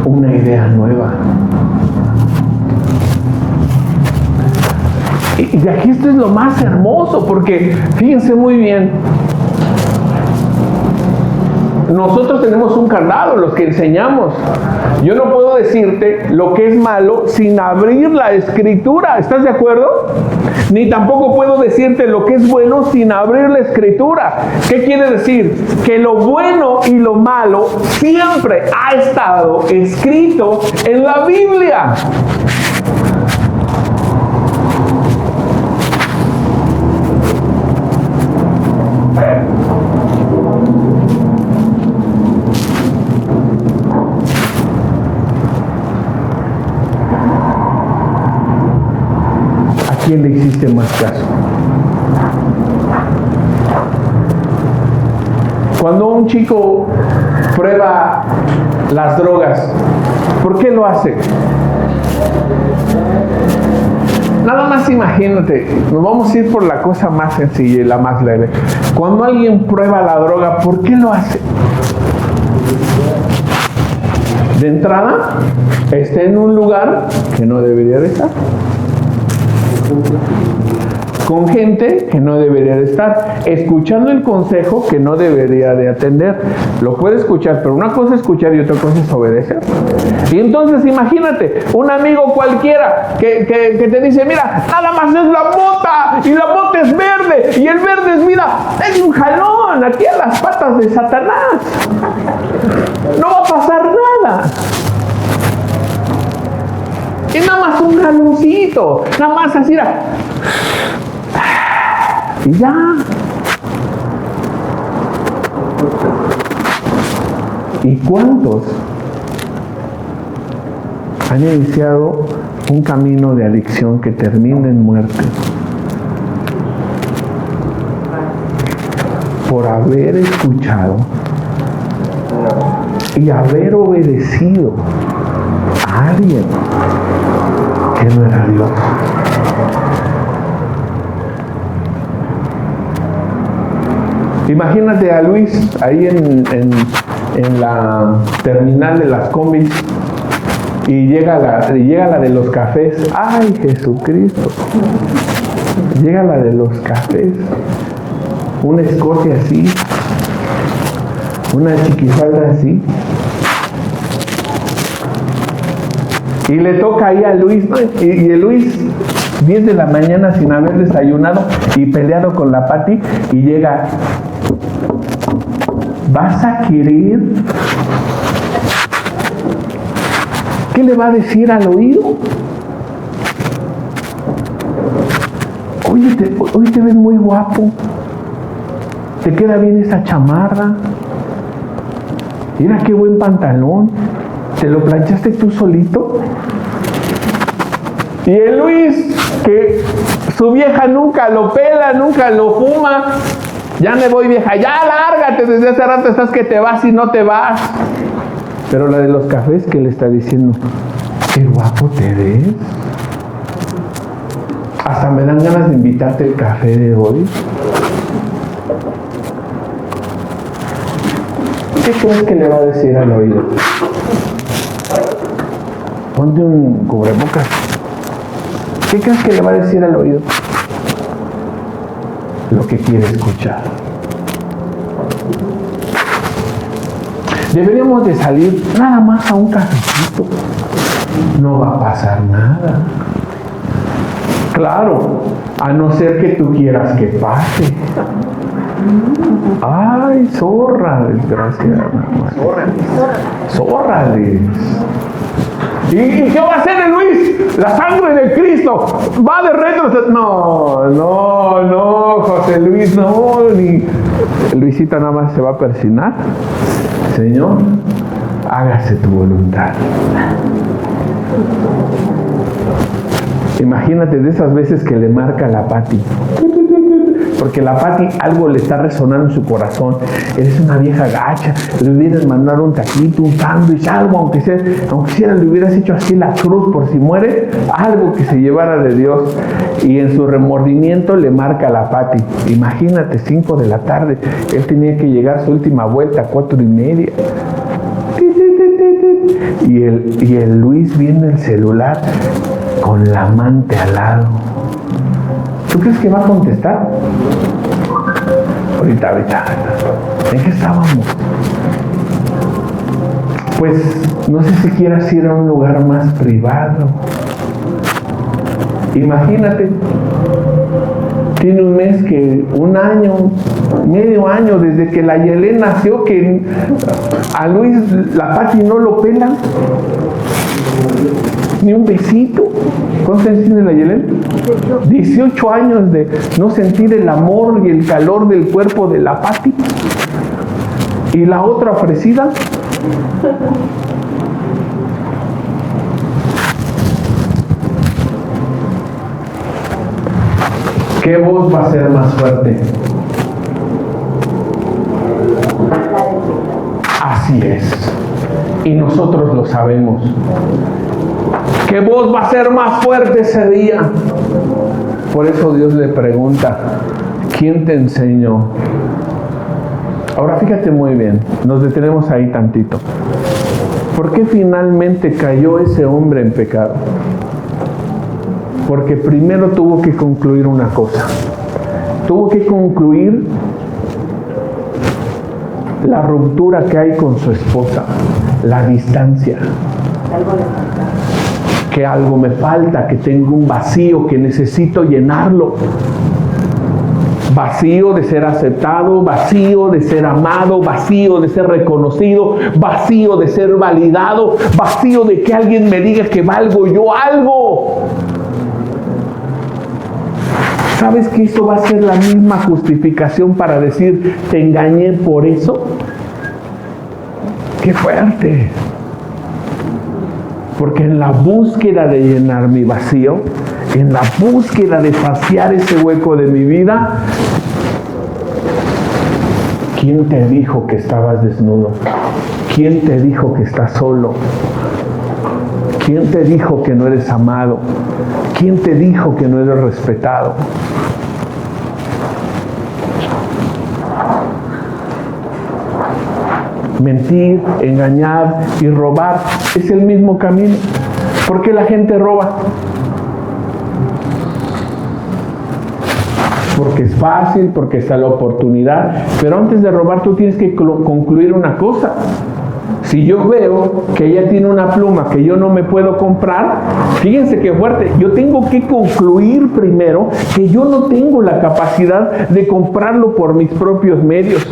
una idea nueva. Y de aquí esto es lo más hermoso, porque fíjense muy bien. Nosotros tenemos un candado, los que enseñamos. Yo no puedo decirte lo que es malo sin abrir la Escritura. ¿Estás de acuerdo? Ni tampoco puedo decirte lo que es bueno sin abrir la Escritura. ¿Qué quiere decir? Que lo bueno y lo malo siempre ha estado escrito en la Biblia. ¿A quién le hiciste más caso? Cuando un chico prueba las drogas, ¿por qué lo hace? Nada más imagínate, nos vamos a ir por la cosa más sencilla y la más leve. Cuando alguien prueba la droga, ¿por qué lo hace? De entrada, está en un lugar que no debería de estar. Con gente que no debería de estar, escuchando el consejo que no debería de atender. Lo puede escuchar, pero una cosa es escuchar y otra cosa es obedecer. Y entonces imagínate, un amigo cualquiera que te dice, mira, nada más es la mota, y la mota es verde, y el verde es, mira, es un jalón aquí a las patas de Satanás. No va a pasar nada. Y nada más un jaloncito, nada más así, y ya. ¿Y cuántos han iniciado un camino de adicción que termina en muerte? Por haber escuchado y haber obedecido a alguien que no era Dios. Imagínate a Luis ahí en la terminal de las combis y llega la de los cafés. ¡Ay, Jesucristo! Llega la de los cafés. Un escote así, una chiquifalda así. Y le toca ahí a Luis, ¿no? Y el Luis, 10 de la mañana sin haber desayunado y peleado con la Pati, y llega. ¿Vas a querer? ¿Qué le va a decir al oído? Oye, hoy te ves muy guapo. Te queda bien esa chamarra. Mira qué buen pantalón. ¿Te lo planchaste tú solito? Y el Luis, que su vieja nunca lo pela, nunca lo fuma. Ya me voy, vieja, ya lárgate, desde hace rato estás que te vas y no te vas. Pero la de los cafés, que le está diciendo, qué guapo te ves. Hasta me dan ganas de invitarte el café de hoy. ¿Qué crees que le va a decir al oído? Ponte un cubrebocas. ¿Qué crees que le va a decir al oído? lo que quiere escuchar. Deberíamos de salir nada más a un cafecito. No va a pasar nada. Claro, a no ser que tú quieras que pase. Ay, zorra, desgraciada. Zorra. ¿Y qué va a hacer el Luis? La sangre de Cristo va de retro. No, José Luis, no. Ni Luisita nada más se va a persignar. Señor, hágase tu voluntad. Imagínate de esas veces que le marca la Pati. Porque la Pati algo le está resonando en su corazón. Eres una vieja gacha. Le hubieras mandado un taquito, un sándwich, algo, aunque sea, le hubieras hecho así la cruz por si muere, algo que se llevara de Dios. Y en su remordimiento le marca la Pati. Imagínate, 5 de la tarde. Él tenía que llegar a su última vuelta, 4:30. Y el Luis viendo el celular con la amante al lado. ¿Tú crees que va a contestar? Ahorita. ¿En qué estábamos? Pues no sé si quieras ir a un lugar más privado. Imagínate, tiene un año, medio año desde que la Yelén nació, que a Luis la Pati no lo pelan. Ni un besito. ¿Cuántos años tiene la Yelén? 18 años de no sentir el amor y el calor del cuerpo de la Pati. Y la otra ofrecida. ¿Qué voz va a ser más fuerte? Así es. Y nosotros lo sabemos. ¿Qué voz va a ser más fuerte ese día? Por eso Dios le pregunta, ¿quién te enseñó? Ahora fíjate muy bien, nos detenemos ahí tantito. ¿Por qué finalmente cayó ese hombre en pecado? Porque primero tuvo que concluir una cosa. Tuvo que concluir la ruptura que hay con su esposa, la distancia. Que algo me falta, que tengo un vacío, que necesito llenarlo. Vacío de ser aceptado, vacío de ser amado, vacío de ser reconocido, vacío de ser validado, vacío de que alguien me diga que valgo yo algo. ¿Sabes que eso va a ser la misma justificación para decir, te engañé por eso? ¡Qué fuerte! Porque en la búsqueda de llenar mi vacío, en la búsqueda de saciar ese hueco de mi vida, ¿quién te dijo que estabas desnudo? ¿Quién te dijo que estás solo? ¿Quién te dijo que no eres amado? ¿Quién te dijo que no eres respetado? Mentir, engañar y robar es el mismo camino. ¿Por qué la gente roba? Porque es fácil, porque está la oportunidad. Pero antes de robar tú tienes que concluir una cosa. Si yo veo que ella tiene una pluma que yo no me puedo comprar, fíjense qué fuerte, yo tengo que concluir primero que yo no tengo la capacidad de comprarlo por mis propios medios.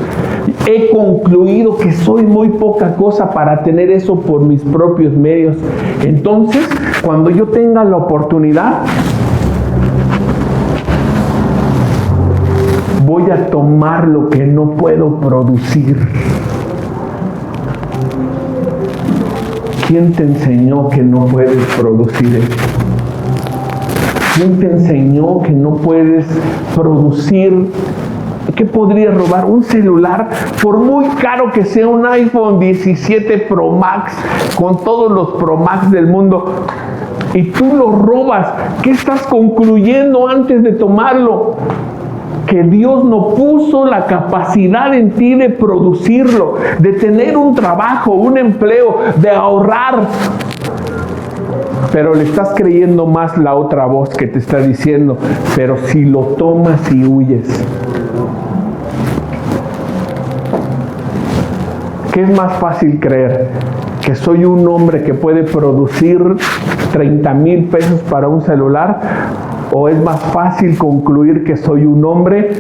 He concluido que soy muy poca cosa para tener eso por mis propios medios. Entonces, cuando yo tenga la oportunidad, voy a tomar lo que no puedo producir. ¿Quién te enseñó que no puedes producir eso? ¿Quién te enseñó que no puedes producir? ¿Qué podría robar? Un celular, por muy caro que sea, un iPhone 17 Pro Max, con todos los Pro Max del mundo, y tú lo robas. ¿Qué estás concluyendo antes de tomarlo? Que Dios no puso la capacidad en ti de producirlo, de tener un trabajo, un empleo, de ahorrar. Pero le estás creyendo más la otra voz que te está diciendo, pero si lo tomas y huyes. ¿Qué es más fácil creer? ¿Que soy un hombre que puede producir 30,000 pesos para un celular? ¿O es más fácil concluir que soy un hombre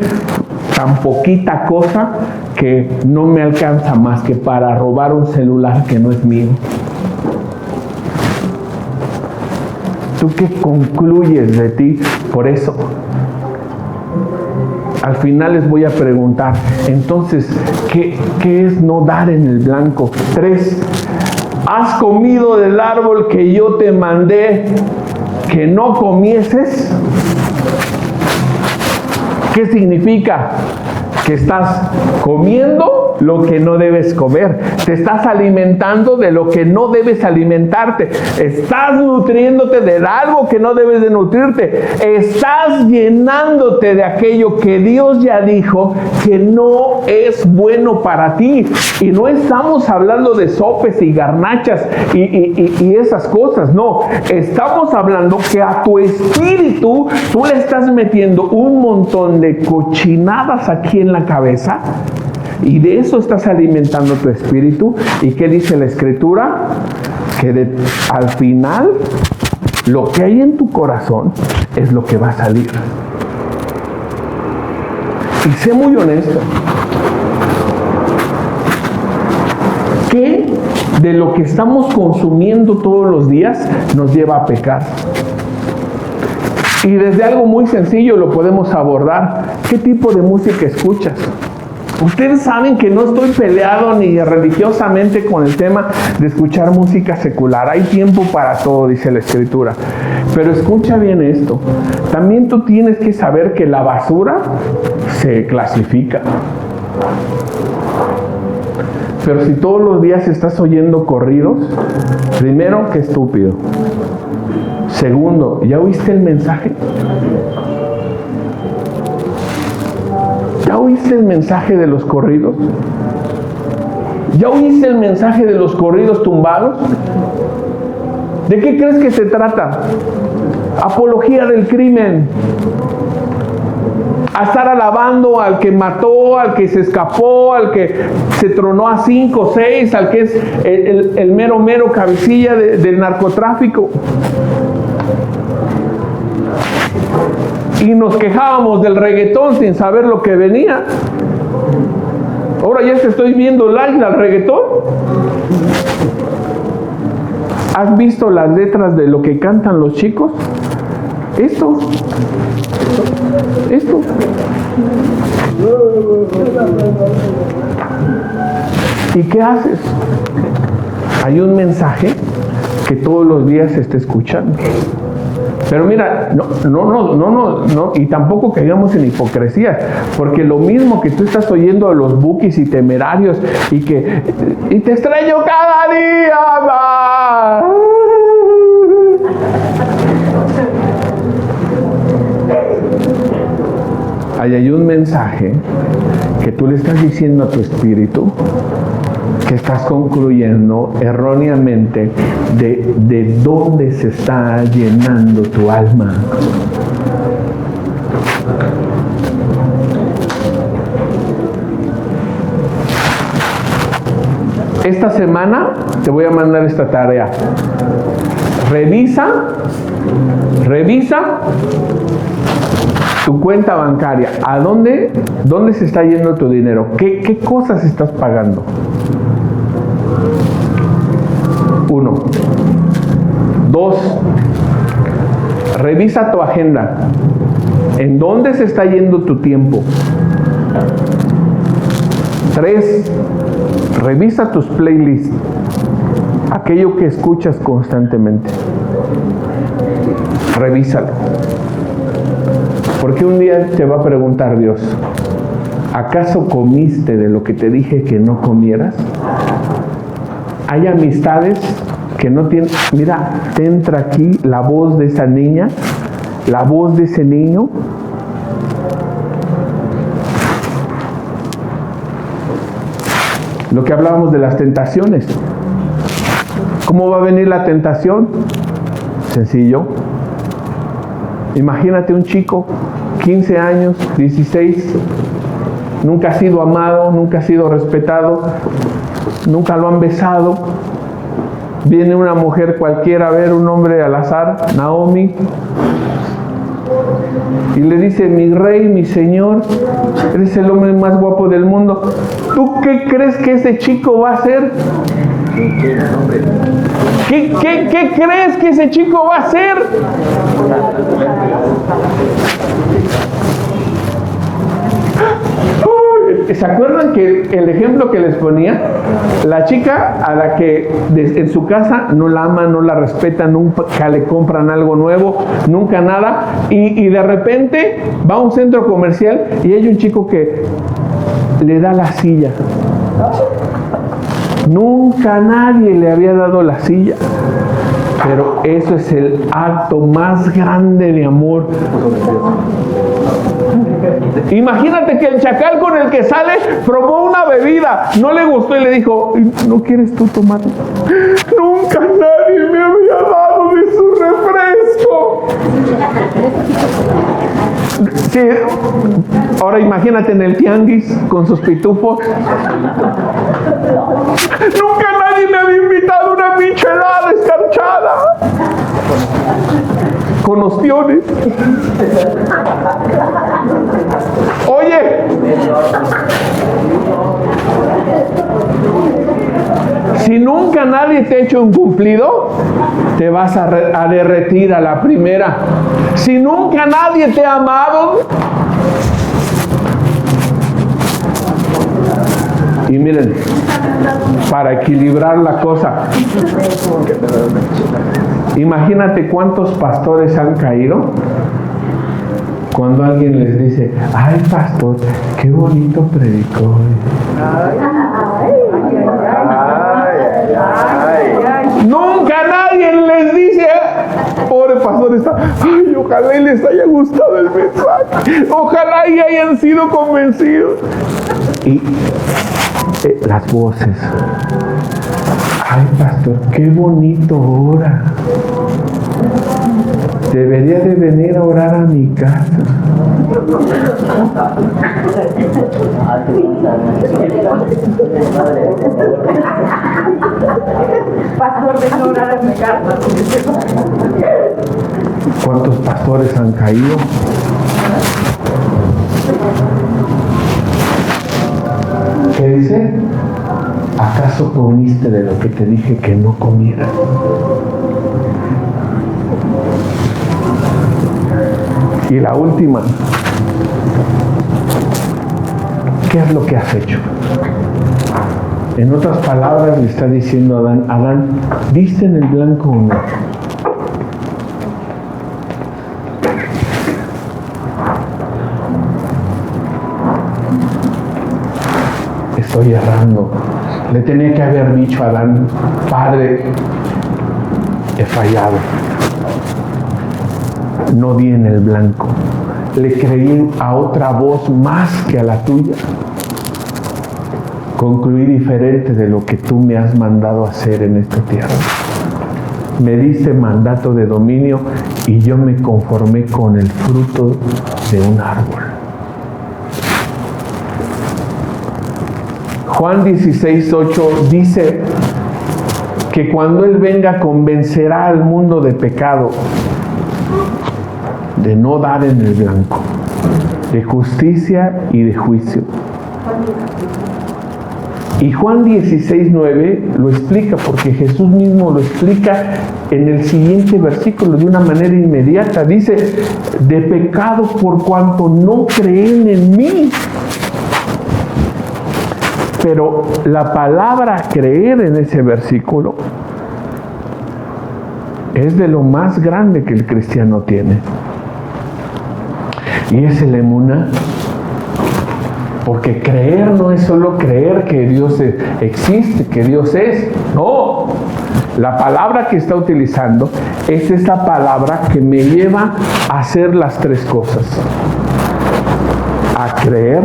tan poquita cosa que no me alcanza más que para robar un celular que no es mío? ¿Tú qué concluyes de ti por eso? Al final les voy a preguntar, entonces, ¿qué es no dar en el blanco? 3, ¿has comido del árbol que yo te mandé que no comieses? ¿Qué significa? Que estás comiendo lo que no debes comer. Te estás alimentando de lo que no debes alimentarte. Estás nutriéndote de algo que no debes de nutrirte. Estás llenándote de aquello que Dios ya dijo que no es bueno para ti. Y no estamos hablando de sopes y garnachas y esas cosas. No, estamos hablando que a tu espíritu tú le estás metiendo un montón de cochinadas aquí en la cabeza. Y de eso estás alimentando tu espíritu. ¿Y qué dice la Escritura? Que al final lo que hay en tu corazón es lo que va a salir. Y sé muy honesto. ¿Qué de lo que estamos consumiendo todos los días nos lleva a pecar? Y desde algo muy sencillo lo podemos abordar. ¿Qué tipo de música escuchas? Ustedes saben que no estoy peleado ni religiosamente con el tema de escuchar música secular. Hay tiempo para todo, dice la Escritura. Pero escucha bien esto. También tú tienes que saber que la basura se clasifica. Pero si todos los días estás oyendo corridos, primero, qué estúpido. Segundo, ¿ya oíste el mensaje? ¿Ya oíste el mensaje de los corridos? ¿Ya oíste el mensaje de los corridos tumbados? ¿De qué crees que se trata? Apología del crimen. A estar alabando al que mató, al que se escapó, al que se tronó a 5 o 6, al que es el mero cabecilla del narcotráfico. Y nos quejábamos del reggaetón sin saber lo que venía. Ahora ya te estoy viendo like al reggaetón. ¿Has visto las letras de lo que cantan los chicos? Esto. ¿Y qué haces? Hay un mensaje que todos los días se está escuchando. Pero mira, no, y tampoco caigamos en hipocresía, porque lo mismo que tú estás oyendo de los Bukis y Temerarios y te extraño cada día más. Ahí hay un mensaje que tú le estás diciendo a tu espíritu, que estás concluyendo erróneamente de dónde se está llenando tu alma. Esta semana te voy a mandar esta tarea. Revisa tu cuenta bancaria. ¿A dónde se está yendo tu dinero? ¿Qué cosas estás pagando? 1. 2. Revisa tu agenda. ¿En dónde se está yendo tu tiempo? 3. Revisa tus playlists. Aquello que escuchas constantemente. Revísalo. Porque un día te va a preguntar Dios, ¿acaso comiste de lo que te dije que no comieras? Hay amistades que no tienen... Mira, te entra aquí la voz de esa niña, la voz de ese niño. Lo que hablábamos de las tentaciones. ¿Cómo va a venir la tentación? Sencillo. Imagínate un chico, 15 años, 16, nunca ha sido amado, nunca ha sido respetado, nunca lo han besado. Viene una mujer cualquiera a ver un hombre al azar, Naomi, y le dice: mi rey, mi señor, eres el hombre más guapo del mundo. ¿Tú qué crees que ese chico va a hacer? ¿Qué crees que ese chico va a hacer? ¿Se acuerdan que el ejemplo que les ponía? La chica a la que en su casa no la aman, no la respetan, nunca le compran algo nuevo, nunca nada, y de repente va a un centro comercial y hay un chico que le da la silla. Nunca nadie le había dado la silla. Pero eso es el acto más grande de amor. Imagínate que el chacal con el que sale probó una bebida, no le gustó y le dijo: ¿no quieres tú tomar? Nunca nadie me había dado de su refresco. Sí, ahora imagínate en el tianguis con sus pitufos. Nunca nadie me había invitado una michelada escarchada con ostiones. Oye, si nunca nadie te ha hecho un cumplido, te vas a derretir a la primera. Si nunca nadie te ha amado, y miren, para equilibrar la cosa, imagínate cuántos pastores han caído cuando alguien les dice: ay, pastor, qué bonito predicó. Nunca nadie les dice: pobre pastor está, ay, ojalá y les haya gustado el mensaje, ojalá y hayan sido convencidos. Y las voces: ay, pastor, qué bonito ora, debería de venir a orar a mi casa. Pastor, ven a orar a mi casa. ¿Cuántos pastores han caído? ¿Qué dice? ¿Acaso comiste de lo que te dije que no comieras? Y la última: ¿qué es lo que has hecho? En otras palabras, le está diciendo a Adán: Adán, ¿viste en el blanco o no? Estoy errando. Le tenía que haber dicho a Adán: Padre, he fallado. No di en el blanco. Le creí a otra voz más que a la tuya. Concluí diferente de lo que tú me has mandado hacer en esta tierra. Me diste mandato de dominio y yo me conformé con el fruto de un árbol. Juan 16:8 dice que cuando Él venga convencerá al mundo de pecado, de no dar en el blanco, de justicia y de juicio. Y Juan 16:9 lo explica, porque Jesús mismo lo explica en el siguiente versículo de una manera inmediata. Dice: de pecado por cuanto no creen en mí. Pero la palabra creer en ese versículo es de lo más grande que el cristiano tiene. Y es el emuná. Porque creer no es solo creer que Dios existe, que Dios es. No. La palabra que está utilizando es esa palabra que me lleva a hacer las tres cosas: a creer,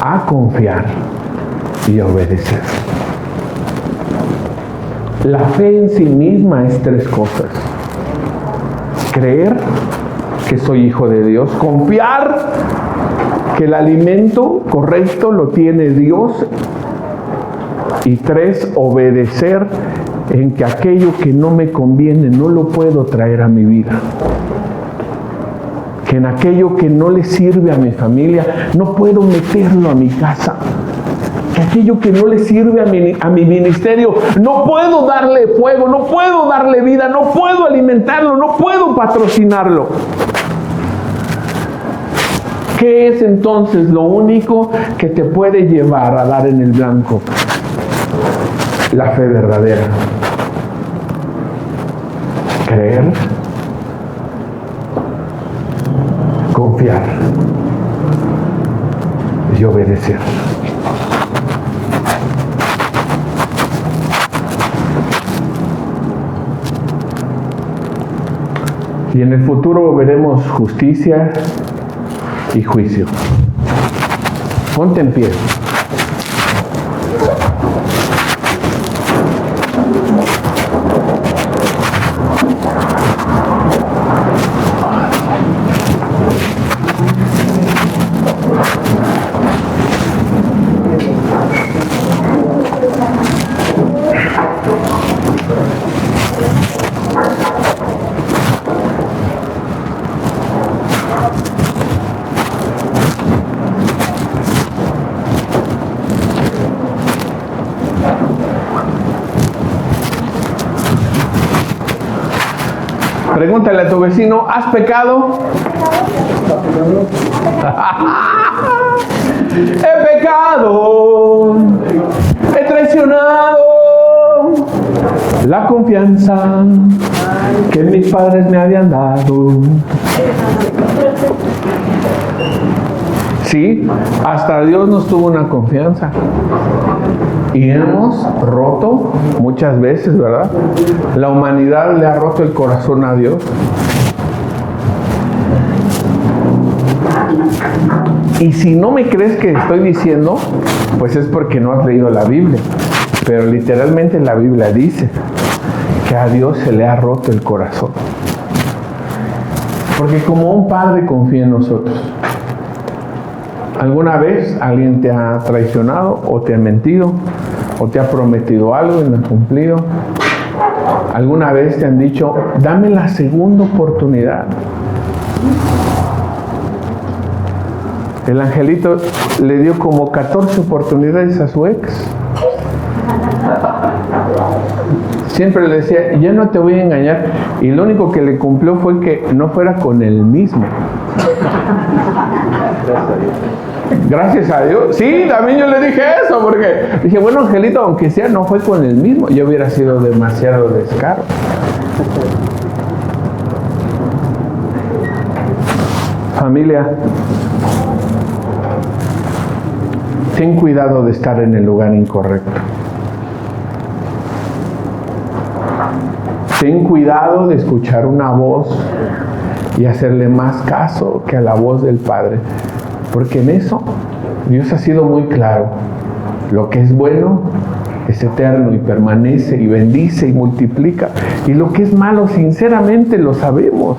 a confiar y a obedecer. La fe en sí misma es tres cosas: creer que soy hijo de Dios, confiar que el alimento correcto lo tiene Dios Y 3, obedecer en que aquello que no me conviene no lo puedo traer a mi vida. Que en aquello que no le sirve a mi familia no puedo meterlo a mi casa. Que aquello que no le sirve a mi ministerio no puedo darle fuego, no puedo darle vida, no puedo alimentarlo, no puedo patrocinarlo. ¿Qué es entonces lo único que te puede llevar a dar en el blanco? La fe verdadera. Creer, confiar y obedecer. Y en el futuro veremos justicia y juicio. Ponte en pie. Pregúntale a tu vecino, ¿has pecado? He pecado, he traicionado la confianza que mis padres me habían dado. Sí, hasta Dios nos tuvo una confianza. Y hemos roto muchas veces, ¿verdad? La humanidad le ha roto el corazón a Dios. Y si no me crees que estoy diciendo, pues es porque no has leído la Biblia. Pero literalmente la Biblia dice que a Dios se le ha roto el corazón. Porque como un padre confía en nosotros. ¿Alguna vez alguien te ha traicionado o te ha mentido o te ha prometido algo y no ha cumplido? ¿Alguna vez te han dicho, dame la segunda oportunidad? El angelito le dio como 14 oportunidades a su ex. Siempre le decía, yo no te voy a engañar. Y lo único que le cumplió fue que no fuera con él mismo. Gracias a Dios. Sí, también yo le dije eso, porque dije, bueno, angelito, aunque sea, no fue con el mismo. Yo hubiera sido demasiado descaro. Familia, ten cuidado de estar en el lugar incorrecto. Ten cuidado de escuchar una voz y hacerle más caso que a la voz del Padre. Porque en eso Dios ha sido muy claro. Lo que es bueno es eterno y permanece y bendice y multiplica. Y lo que es malo, sinceramente lo sabemos.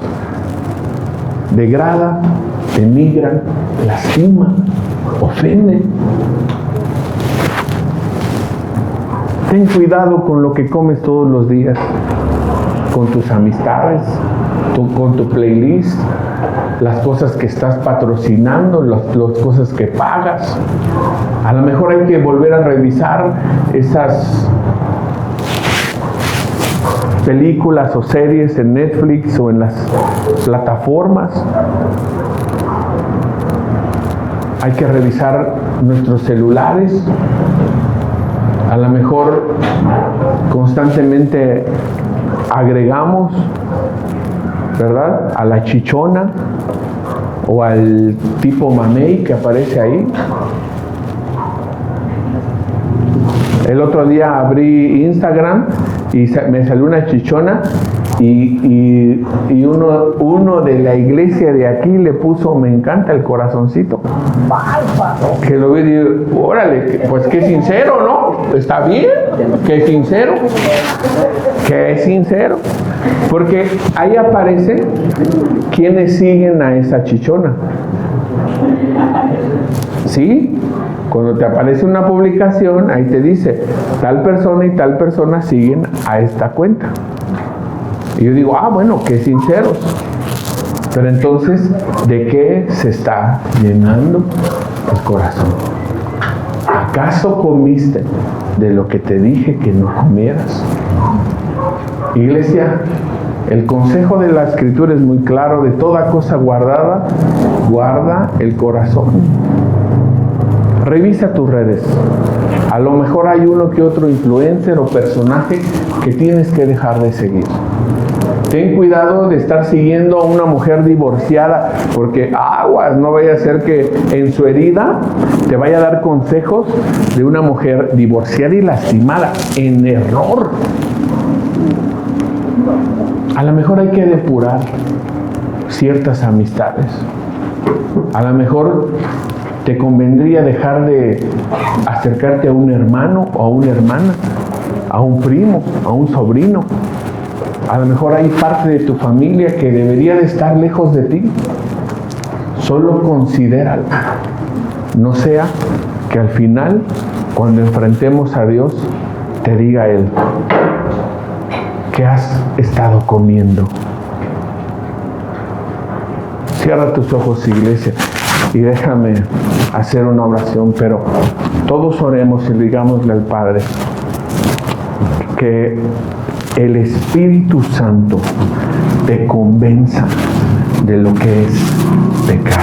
Degrada, denigra, lastima, ofende. Ten cuidado con lo que comes todos los días, con tus amistades, con tu playlist, las cosas que estás patrocinando, las cosas que pagas. A lo mejor hay que volver a revisar esas películas o series en Netflix o en las plataformas. Hay que revisar nuestros celulares. A lo mejor constantemente agregamos, ¿verdad?, a la chichona o al tipo mamey que aparece ahí. El otro día abrí Instagram y me salió una chichona y uno de la iglesia de aquí le puso, me encanta el corazoncito. Que lo vi y digo, órale, pues qué sincero, ¿no? Está bien, qué sincero. Qué sincero. Porque ahí aparece quienes siguen a esa chichona. ¿Sí? Cuando te aparece una publicación, ahí te dice, tal persona y tal persona siguen a esta cuenta. Y yo digo, bueno, qué sinceros. Pero entonces, ¿de qué se está llenando el corazón? ¿Acaso comiste de lo que te dije que no comieras? Iglesia, el consejo de la Escritura es muy claro: de toda cosa guardada, guarda el corazón. Revisa tus redes. A lo mejor hay uno que otro influencer o personaje que tienes que dejar de seguir. Ten cuidado de estar siguiendo a una mujer divorciada, porque aguas, no vaya a ser que en su herida te vaya a dar consejos de una mujer divorciada y lastimada, en error. A lo mejor hay que depurar ciertas amistades. A lo mejor te convendría dejar de acercarte a un hermano o a una hermana, a un primo, a un sobrino. A lo mejor hay parte de tu familia que debería de estar lejos de ti. Solo considéralo. No sea que al final, cuando enfrentemos a Dios, te diga Él: ¿qué has estado comiendo? Cierra tus ojos, iglesia, y déjame hacer una oración, pero todos oremos y digámosle al Padre que el Espíritu Santo te convenza de lo que es pecar.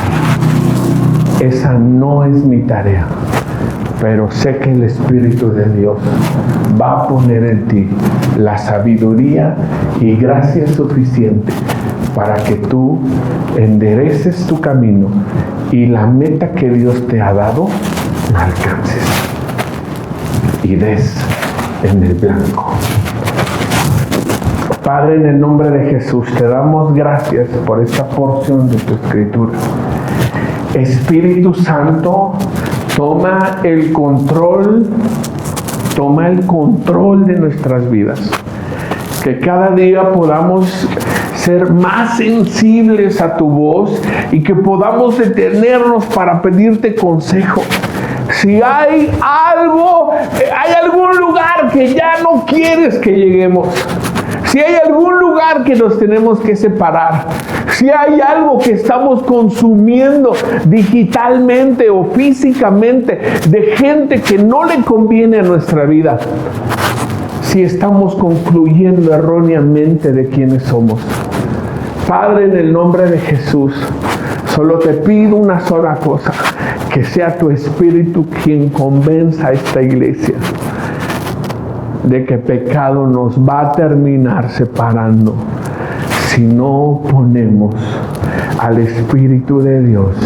Esa no es mi tarea, pero sé que el Espíritu de Dios va a poner en ti la sabiduría y gracia suficiente para que tú endereces tu camino y la meta que Dios te ha dado la alcances y des en el blanco. Padre, en el nombre de Jesús, te damos gracias por esta porción de tu Escritura. Espíritu Santo, toma el control de nuestras vidas. Que cada día podamos ser más sensibles a tu voz y que podamos detenernos para pedirte consejo. Si hay algún lugar que ya no quieres que lleguemos, si hay algún lugar que nos tenemos que separar, si hay algo que estamos consumiendo digitalmente o físicamente de gente que no le conviene a nuestra vida, si estamos concluyendo erróneamente de quiénes somos. Padre, en el nombre de Jesús, solo te pido una sola cosa: que sea tu Espíritu quien convenza a esta iglesia de que pecado nos va a terminar separando si no ponemos al Espíritu de Dios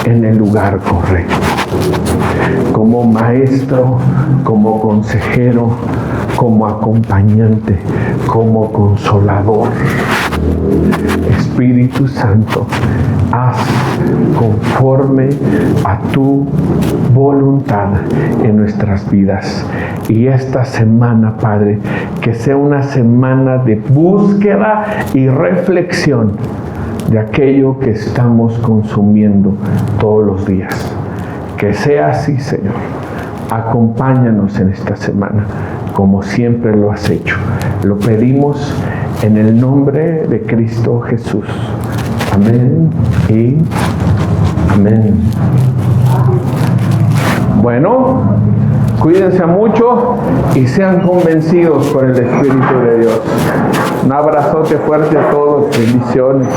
en el lugar correcto. Como maestro, como consejero, como acompañante, como consolador. Espíritu Santo, haz conforme a tu voluntad en nuestras vidas. Y esta semana, Padre, que sea una semana de búsqueda y reflexión de aquello que estamos consumiendo todos los días. Que sea así, Señor. Acompáñanos en esta semana, como siempre lo has hecho. Lo pedimos en el nombre de Cristo Jesús. Amén y amén. Bueno, cuídense mucho y sean convencidos por el Espíritu de Dios. Un abrazote fuerte a todos. Bendiciones.